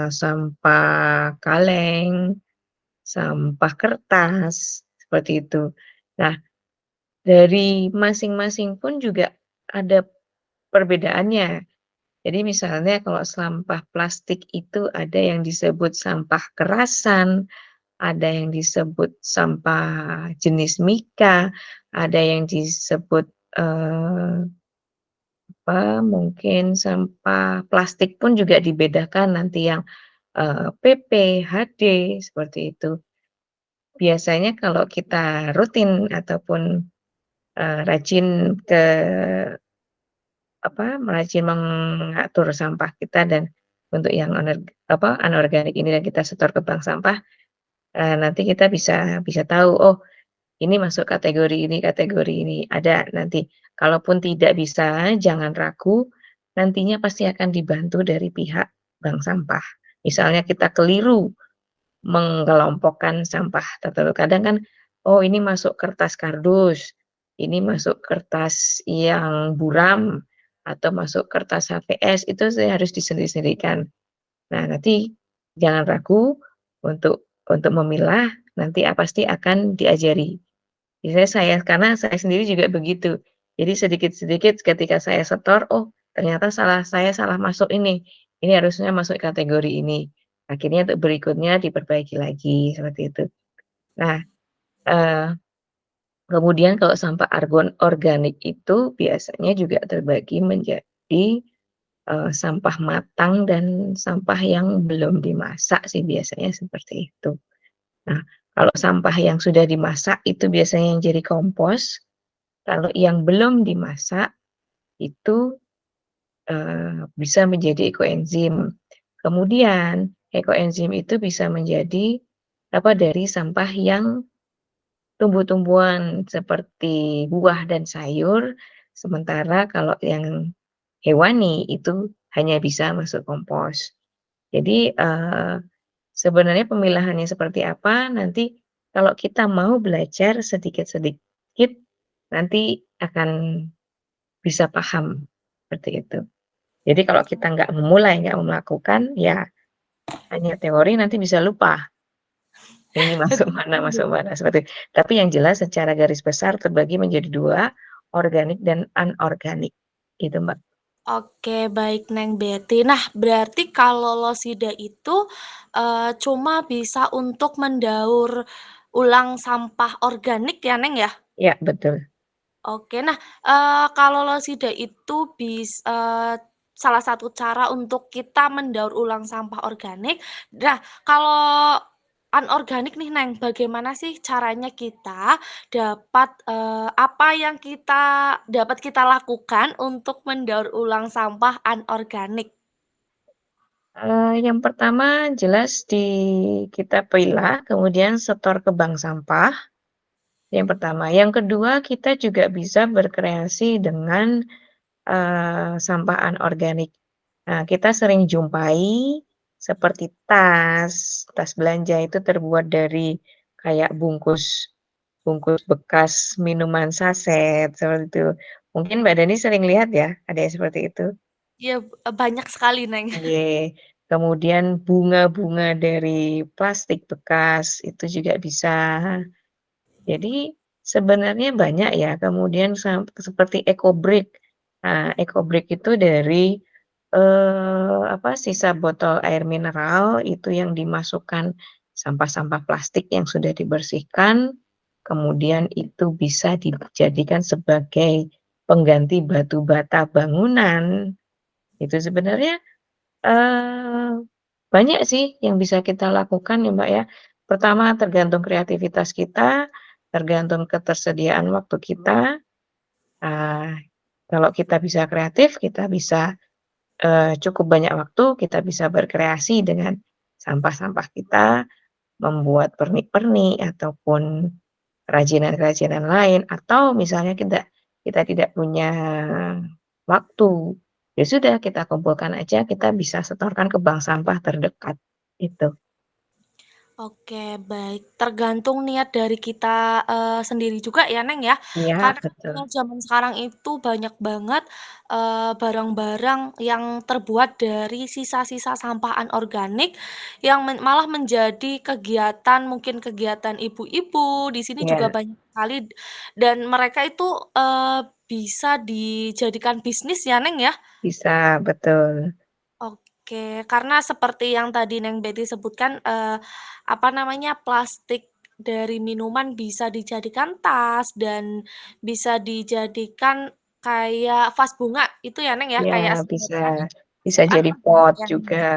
sampah kaleng, sampah kertas, seperti itu. Nah, dari masing-masing pun juga ada perbedaannya. Jadi misalnya kalau sampah plastik itu ada yang disebut sampah kerasan, ada yang disebut sampah jenis mika, ada yang disebut, mungkin sampah plastik pun juga dibedakan nanti yang, PP, HD, seperti itu. Biasanya kalau kita rutin ataupun, rajin ke rajin mengatur sampah kita dan untuk yang anorganik ini dan kita setor ke bank sampah, nanti kita bisa bisa tahu, oh ini masuk kategori ini, ada nanti. Kalaupun tidak bisa, jangan ragu, nantinya pasti akan dibantu dari pihak bank sampah. Misalnya kita keliru mengelompokkan sampah tertentu, kadang kan, oh ini masuk kertas kardus, ini masuk kertas yang buram, atau masuk kertas HVS, itu saya harus disendiri-sendirikan. Nah, nanti jangan ragu untuk memilah, nanti pasti akan diajari. Biasanya karena saya sendiri juga begitu. Jadi sedikit-sedikit ketika saya setor, oh ternyata saya salah masuk ini harusnya masuk kategori ini. Akhirnya untuk berikutnya diperbaiki lagi, seperti itu. Nah, eee, kemudian kalau sampah organik itu biasanya juga terbagi menjadi, sampah matang dan sampah yang belum dimasak sih biasanya seperti itu. Nah, kalau sampah yang sudah dimasak itu biasanya yang jadi kompos, kalau yang belum dimasak itu, bisa menjadi ekoenzim. Kemudian ekoenzim itu bisa menjadi, dari sampah yang tumbuh-tumbuhan seperti buah dan sayur, sementara kalau yang hewani itu hanya bisa masuk kompos. Jadi, sebenarnya pemilahannya seperti apa, nanti kalau kita mau belajar sedikit-sedikit, nanti akan bisa paham. seperti itu. Jadi kalau kita nggak memulai, nggak melakukan, ya hanya teori nanti bisa lupa, ini masuk mana, seperti tapi yang jelas secara garis besar terbagi menjadi 2, organik dan anorganik, gitu, Mbak. Oke, baik Neng Betty. Nah, berarti kalau losida itu cuma bisa untuk mendaur ulang sampah organik ya, Neng ya? Ya, betul. Oke, nah, kalau losida itu salah satu cara untuk kita mendaur ulang sampah organik. Nah, kalau anorganik nih, Neng, bagaimana sih caranya kita dapat, apa yang dapat kita lakukan untuk mendaur ulang sampah anorganik? Yang pertama jelas kita pilah, kemudian setor ke bank sampah, yang pertama. Yang kedua, kita juga bisa berkreasi dengan, sampah anorganik. Nah, kita sering jumpai seperti tas belanja itu terbuat dari kayak bungkus bungkus bekas minuman saset, seperti itu. Mungkin Mbak Dani sering lihat ya, ada yang seperti itu? Iya, banyak sekali, Neng. Oke. Kemudian bunga-bunga dari plastik bekas, itu juga bisa. Jadi sebenarnya banyak ya, kemudian seperti EcoBrick. Nah, EcoBrick itu dari, sisa botol air mineral itu yang dimasukkan sampah-sampah plastik yang sudah dibersihkan, kemudian itu bisa dijadikan sebagai pengganti batu bata bangunan. Itu sebenarnya, eee, banyak sih yang bisa kita lakukan ya, Mbak, ya. Pertama tergantung kreativitas kita, tergantung ketersediaan waktu kita. Eee, Kalau kita bisa kreatif, kita bisa, cukup banyak waktu, kita bisa berkreasi dengan sampah-sampah kita, membuat pernik-pernik ataupun kerajinan-kerajinan lain, atau misalnya kita kita tidak punya waktu, ya sudah kita kumpulkan aja, kita bisa setorkan ke bank sampah terdekat, itu. Oke, baik. Tergantung niat dari kita, sendiri juga ya, Neng, ya. Iya, Karena betul. zaman sekarang itu banyak banget, barang-barang yang terbuat dari sisa-sisa sampah anorganik yang malah menjadi kegiatan mungkin kegiatan ibu-ibu, di sini juga Iya, banyak sekali dan mereka itu, bisa dijadikan bisnis ya, Neng, ya? bisa, betul. Oke, karena seperti yang tadi Neng Betty sebutkan, apa namanya, plastik dari minuman bisa dijadikan tas dan bisa dijadikan kayak vas bunga, itu ya, Neng, ya? Ya, Kayak bisa sebagai bisa jadi pot anorganik ya? juga.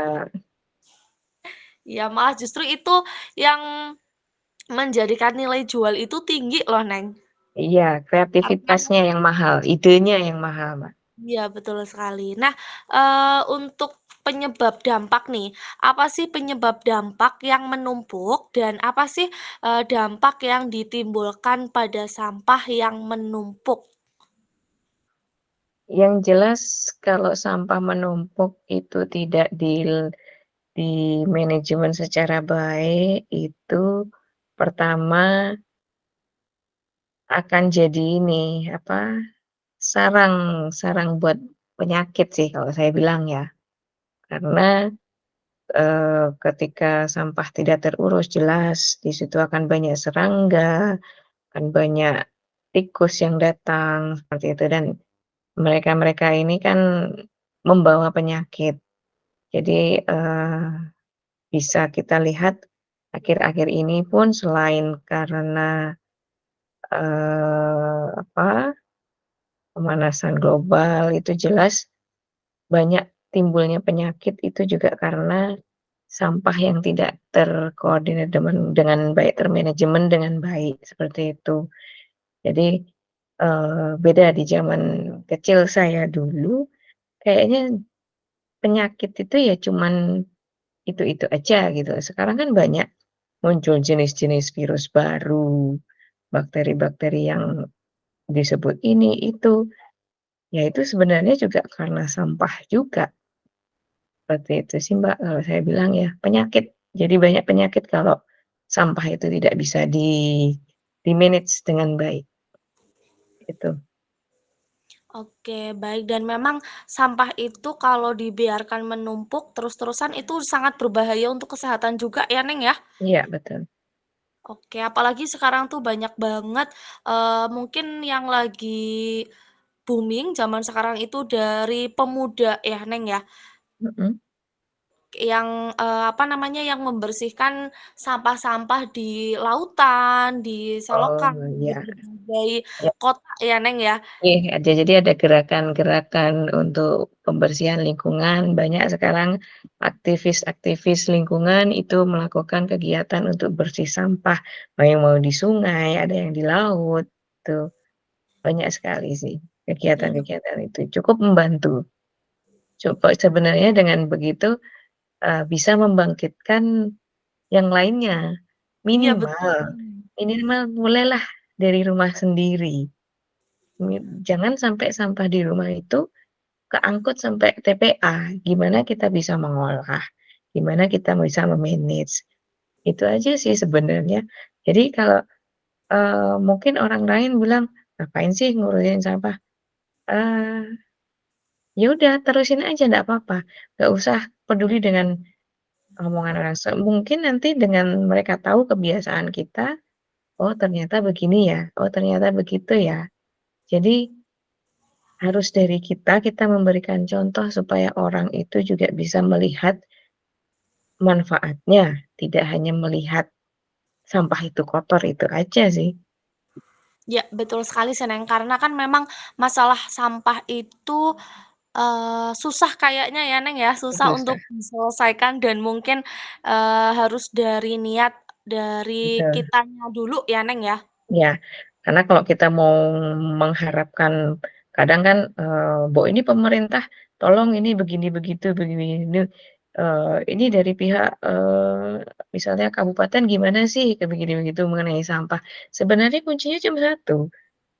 Iya, malah justru itu yang menjadikan nilai jual itu tinggi loh, Neng. Iya, Karena kreativitasnya yang mahal, idenya yang mahal, Mbak. iya, betul sekali. Nah, untuk penyebab dampak nih, apa sih penyebab dampak yang menumpuk dan apa sih, dampak yang ditimbulkan pada sampah yang menumpuk? Yang jelas kalau sampah menumpuk itu tidak di manajemen secara baik, itu pertama akan jadi ini, sarang sarang buat penyakit sih kalau saya bilang ya. Karena, ketika sampah tidak terurus jelas di situ akan banyak serangga, akan banyak tikus yang datang, seperti itu, dan mereka-mereka ini kan membawa penyakit. Jadi, bisa kita lihat akhir-akhir ini pun selain karena, eee, apa, pemanasan global itu jelas banyak timbulnya penyakit itu juga karena sampah yang tidak terkoordinir dengan baik, termanajemen dengan baik, seperti itu. Jadi, beda di zaman kecil saya dulu, kayaknya penyakit itu ya cuman itu-itu aja gitu. Sekarang kan banyak muncul jenis-jenis virus baru, bakteri-bakteri yang disebut ini, itu. Ya itu sebenarnya juga karena sampah juga. Seperti itu sih, Mbak, kalau saya bilang ya, penyakit. Jadi banyak penyakit kalau sampah itu tidak bisa di-manage dengan baik, itu. Oke, baik dan memang sampah itu kalau dibiarkan menumpuk terus-terusan itu sangat berbahaya untuk kesehatan juga ya, Neng, ya? Iya, betul. Oke, apalagi sekarang tuh banyak banget, mungkin yang lagi booming zaman sekarang itu dari pemuda ya, Neng, ya? Mhm. Yang, apa namanya, yang membersihkan sampah-sampah di lautan, di Oh, selokan, di iya. berbagai Ya. kota ya, Neng, ya? Jadi ada gerakan-gerakan untuk pembersihan lingkungan, banyak sekarang aktivis-aktivis lingkungan itu melakukan kegiatan untuk bersih sampah, mau di sungai, ada yang di laut, tuh. Banyak sekali sih Iya, kegiatan-kegiatan itu, cukup membantu. Coba sebenarnya dengan begitu, bisa membangkitkan yang lainnya, iya betul, minimal Neng. minimal mulailah dari rumah sendiri. Jangan sampai sampah di rumah itu keangkut sampai TPA, gimana kita bisa mengolah, gimana kita bisa me-manage, itu aja sih sebenarnya. Jadi kalau, mungkin orang lain bilang, "Ngapain sih ngurusin sampah?" Eee, ya udah terusin aja nggak apa-apa, nggak usah peduli dengan omongan orang. Mungkin nanti dengan mereka tahu kebiasaan kita, "Oh ternyata begini ya, oh ternyata begitu ya." Jadi harus dari kita memberikan contoh supaya orang itu juga bisa melihat manfaatnya, tidak hanya melihat sampah itu kotor, itu aja sih. Ya, betul sekali sih, Neng, karena kan memang masalah sampah itu, susah kayaknya ya, Neng, ya, susah Susah, untuk diselesaikan dan mungkin, harus dari niat dari betul. kitanya dulu ya, Neng, ya? Ya, karena kalau kita mau mengharapkan kadang kan, "Bahwa ini pemerintah tolong ini begini begitu, begini ini, ini dari pihak, misalnya kabupaten gimana sih kayak begini begitu mengenai sampah." Sebenarnya kuncinya cuma satu,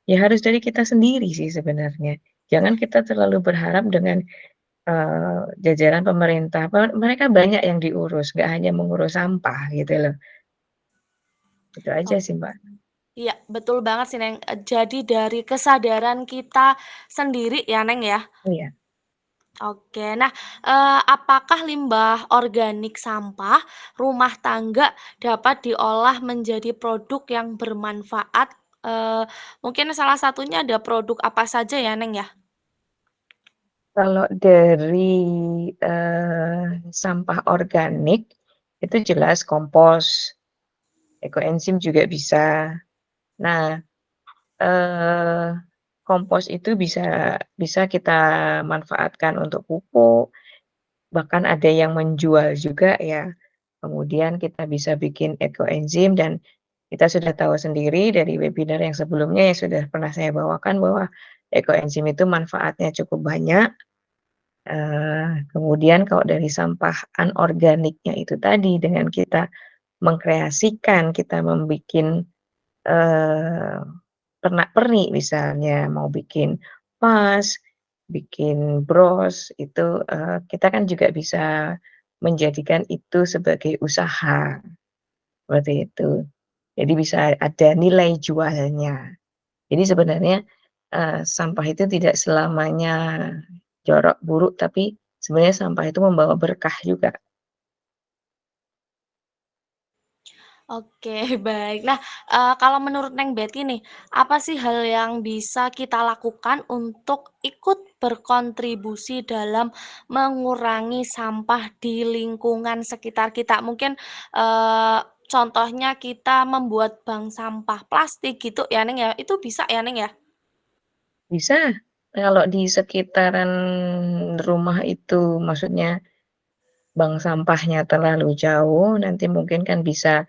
ya harus dari kita sendiri sih sebenarnya. Jangan kita terlalu berharap dengan, jajaran pemerintah, mereka banyak yang diurus, nggak hanya mengurus sampah gitu loh. Itu aja Oke. sih, Mbak. Iya, betul banget sih, Neng, jadi dari kesadaran kita sendiri ya, Neng, ya? Iya. Oke. Nah, apakah limbah organik sampah rumah tangga dapat diolah menjadi produk yang bermanfaat? Mungkin salah satunya ada produk apa saja ya, Neng, ya? Kalau dari, sampah organik, itu jelas kompos, ekoenzim juga bisa. Nah, eee, kompos itu bisa bisa kita manfaatkan untuk pupuk, bahkan ada yang menjual juga ya. Kemudian kita bisa bikin ekoenzim dan kita sudah tahu sendiri dari webinar yang sebelumnya yang sudah pernah saya bawakan bahwa ekoenzim itu manfaatnya cukup banyak. Kemudian kalau dari sampah anorganiknya itu tadi dengan kita mengkreasikan, kita membikin, eee, pernak-pernik misalnya, mau bikin vas, bikin bros, itu, kita kan juga bisa menjadikan itu sebagai usaha, seperti itu. Jadi bisa ada nilai jualnya. Jadi sebenarnya, sampah itu tidak selamanya jorok, buruk, tapi sebenarnya sampah itu membawa berkah juga. Oke, baik. Nah, kalau menurut Neng Betty nih, apa sih hal yang bisa kita lakukan untuk ikut berkontribusi dalam mengurangi sampah di lingkungan sekitar kita? Mungkin, contohnya kita membuat bank sampah plastik gitu ya, Neng, ya? Itu bisa ya, Neng, ya? Bisa, kalau di sekitaran rumah itu maksudnya bank sampahnya terlalu jauh, nanti mungkin kan bisa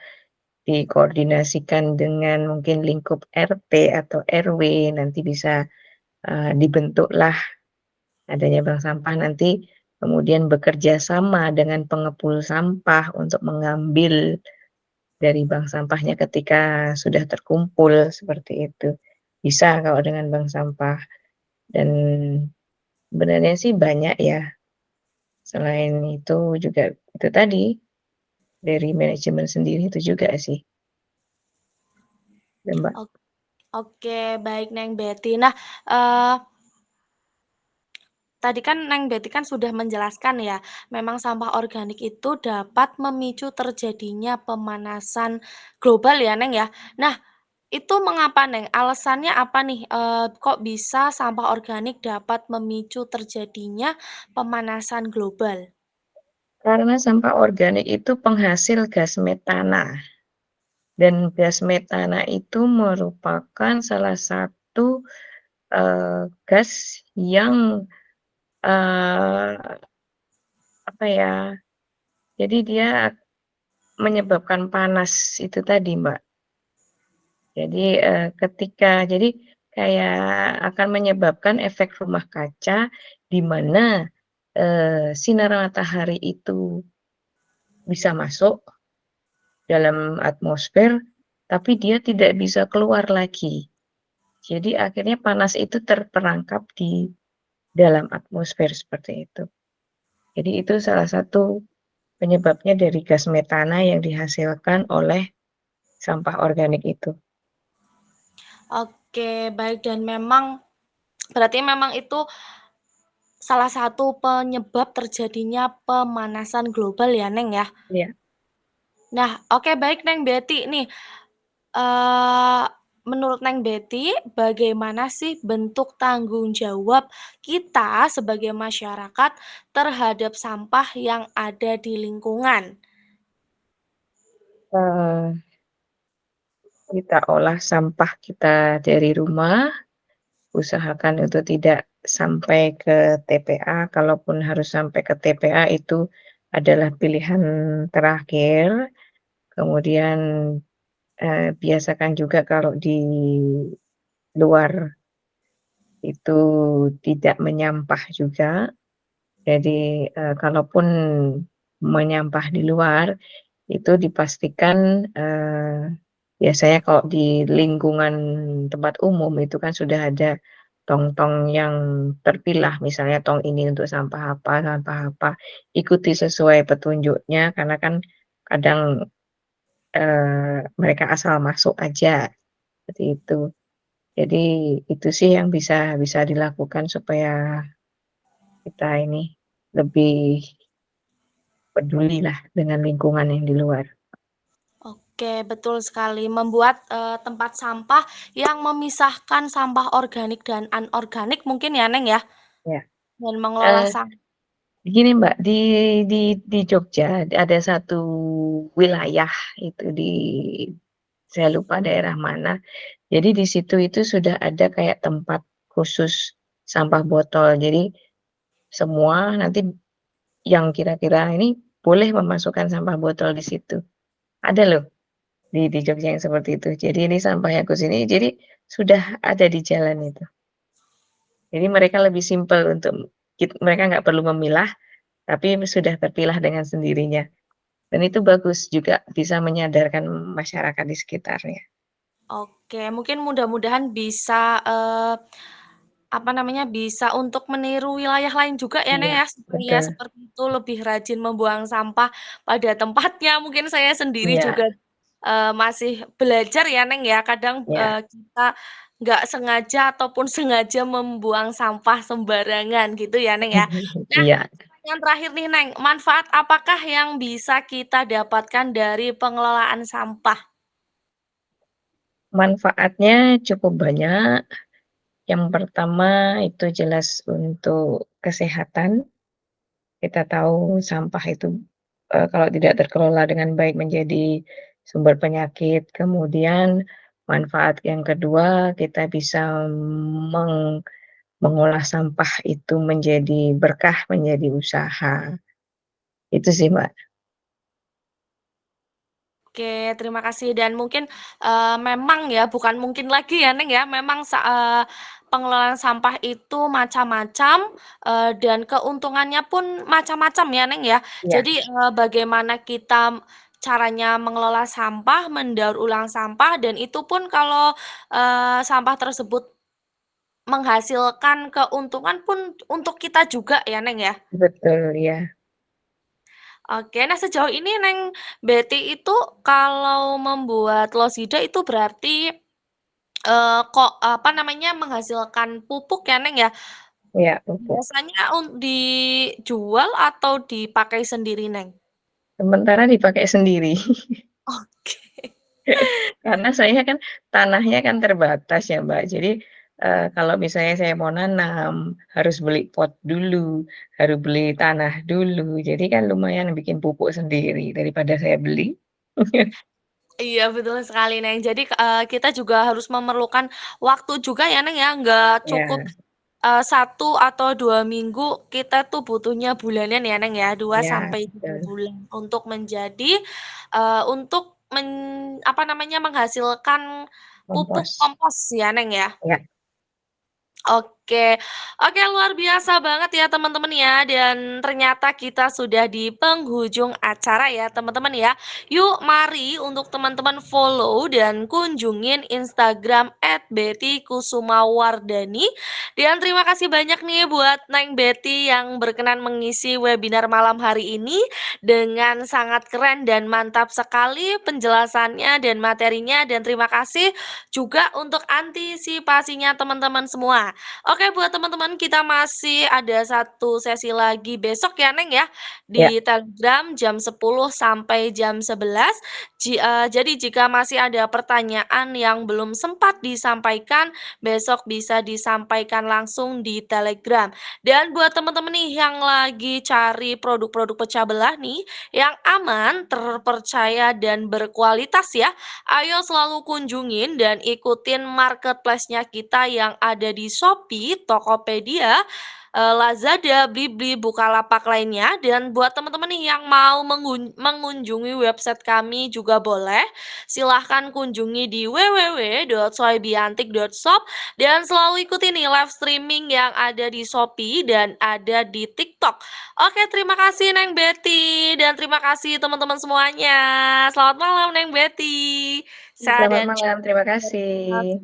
dikoordinasikan dengan mungkin lingkup RT atau RW, nanti bisa, dibentuklah adanya bank sampah, nanti kemudian bekerja sama dengan pengepul sampah untuk mengambil dari bank sampahnya ketika sudah terkumpul, seperti itu. Bisa kalau dengan bank sampah dan sebenarnya sih banyak ya, selain itu juga itu tadi, dari manajemen sendiri itu juga sih, ya Mbak. Ok oke, baik Neng Betty. Nah, eee tadi kan Neng Betty kan sudah menjelaskan ya, memang sampah organik itu dapat memicu terjadinya pemanasan global ya Neng ya. Nah, itu mengapa Neng? Alasannya apa nih? Kok bisa sampah organik dapat memicu terjadinya pemanasan global? Karena sampah organik itu penghasil gas metana, dan gas metana itu merupakan salah satu, gas yang, eee, apa ya, jadi dia menyebabkan panas itu tadi, Mbak. Jadi, jadi kayak akan menyebabkan efek rumah kaca di mana, sinar matahari itu bisa masuk dalam atmosfer, tapi dia tidak bisa keluar lagi. Jadi akhirnya panas itu terperangkap di dalam atmosfer seperti itu. Jadi itu salah satu penyebabnya dari gas metana yang dihasilkan oleh sampah organik itu. Oke, baik dan memang berarti memang itu salah satu penyebab terjadinya pemanasan global ya, Neng ya. Iya. Nah, oke baik Neng Betty nih. eh Menurut Neng Betty, bagaimana sih bentuk tanggung jawab kita sebagai masyarakat terhadap sampah yang ada di lingkungan? Eee, Kita olah sampah kita dari rumah, usahakan untuk tidak sampai ke TPA, kalaupun harus sampai ke TPA itu adalah pilihan terakhir. Kemudian, biasakan juga kalau di luar itu tidak menyampah juga. Jadi, kalaupun menyampah di luar, itu dipastikan, biasanya kalau di lingkungan tempat umum itu kan sudah ada tong-tong yang terpilah, misalnya tong ini untuk sampah apa, ikuti sesuai petunjuknya karena kan kadang, mereka asal masuk aja, seperti itu. Jadi itu sih yang bisa bisa dilakukan supaya kita ini lebih pedulilah dengan lingkungan yang di luar. Oke, betul sekali. Membuat tempat sampah yang memisahkan sampah organik dan anorganik mungkin ya, Neng ya, Ya, dan mengelola eee, sampah. gini Mbak, di Jogja ada satu wilayah itu saya lupa daerah mana, jadi di situ itu sudah ada kayak tempat khusus sampah botol. Jadi semua nanti yang kira-kira ini boleh memasukkan sampah botol di situ. Ada loh di Jogja yang seperti itu. Jadi ini sampah yang ke sini, jadi sudah ada di jalan itu. Jadi mereka lebih simpel untuk mereka nggak perlu memilah, tapi sudah terpilah dengan sendirinya. Dan itu bagus juga bisa menyadarkan masyarakat di sekitarnya. Oke, mungkin mudah-mudahan bisa apa namanya, bisa untuk meniru wilayah lain juga ya, Neng Iya, ya, supaya betul. seperti itu lebih rajin membuang sampah pada tempatnya. Mungkin saya sendiri Iya juga masih belajar ya, Neng ya, kadang iya. kita nggak sengaja ataupun sengaja membuang sampah sembarangan gitu ya, Neng ya. Nah, Iya, pertanyaan terakhir nih, Neng, manfaat apakah yang bisa kita dapatkan dari pengelolaan sampah? manfaatnya cukup banyak. Yang pertama itu jelas untuk kesehatan. Kita tahu sampah itu, kalau tidak terkelola dengan baik menjadi sumber penyakit. Kemudian manfaat yang kedua, kita bisa meng mengolah sampah itu menjadi berkah, menjadi usaha. Itu sih, Mbak. Oke, terima kasih dan mungkin, memang ya bukan mungkin lagi ya, Neng, ya, memang pengelolaan sampah itu macam-macam, dan keuntungannya pun macam-macam ya, Neng, ya. Iya, Jadi, bagaimana kita caranya mengelola sampah, mendaur ulang sampah, dan itu pun kalau, sampah tersebut menghasilkan keuntungan pun untuk kita juga ya, Neng, ya. betul, ya. Oke, nah sejauh ini Neng Betty itu kalau membuat losida itu berarti, kok apa namanya, menghasilkan pupuk ya, Neng, ya? Iya, pupuk. Biasanya dijual atau dipakai sendiri, Neng? Sementara dipakai sendiri. Oke. Karena saya kan tanahnya kan terbatas ya, Mbak. Jadi, kalau misalnya saya mau nanam, harus beli pot dulu, harus beli tanah dulu, jadi kan lumayan bikin pupuk sendiri daripada saya beli. Iya, betul sekali, Neng. Jadi, kita juga harus memerlukan waktu juga ya, Neng, ya, nggak cukup, Ya, 1 atau 2 minggu, kita tuh butuhnya bulanan ya, Neng, ya, dua ya, sampai 3 betul. bulan untuk menjadi, untuk apa namanya, menghasilkan pupuk Kompos. kompos ya, Neng, ya? Ya, Oke. Oke, luar biasa banget ya teman-teman ya, dan ternyata kita sudah di penghujung acara ya teman-teman ya. Yuk mari untuk teman-teman follow dan kunjungin Instagram @bettykusumawardani. Dan terima kasih banyak nih buat Neng Betty yang berkenan mengisi webinar malam hari ini dengan sangat keren dan mantap sekali penjelasannya dan materinya, dan terima kasih juga untuk antisipasinya teman-teman semua. Oke, buat teman-teman kita masih ada satu sesi lagi besok ya, Neng, ya, ya, di Telegram jam 10 sampai jam 11. Jadi jika masih ada pertanyaan yang belum sempat disampaikan, besok bisa disampaikan langsung di Telegram. Dan buat teman-teman nih yang lagi cari produk-produk pecah belah nih, yang aman, terpercaya, dan berkualitas ya, ayo selalu kunjungin dan ikutin marketplace-nya kita yang ada di Shopee, Tokopedia, Lazada, Blibli, Bukalapak lainnya. Dan buat teman-teman nih yang mau mengunjungi website kami juga boleh. Silahkan kunjungi di www.soebiantik.shop dan selalu ikuti nih live streaming yang ada di Shopee dan ada di TikTok. Oke, terima kasih Neng Betty dan terima kasih teman-teman semuanya. Selamat malam Neng Betty. Sehat selamat dan malam, terima kasih. bermanfaat.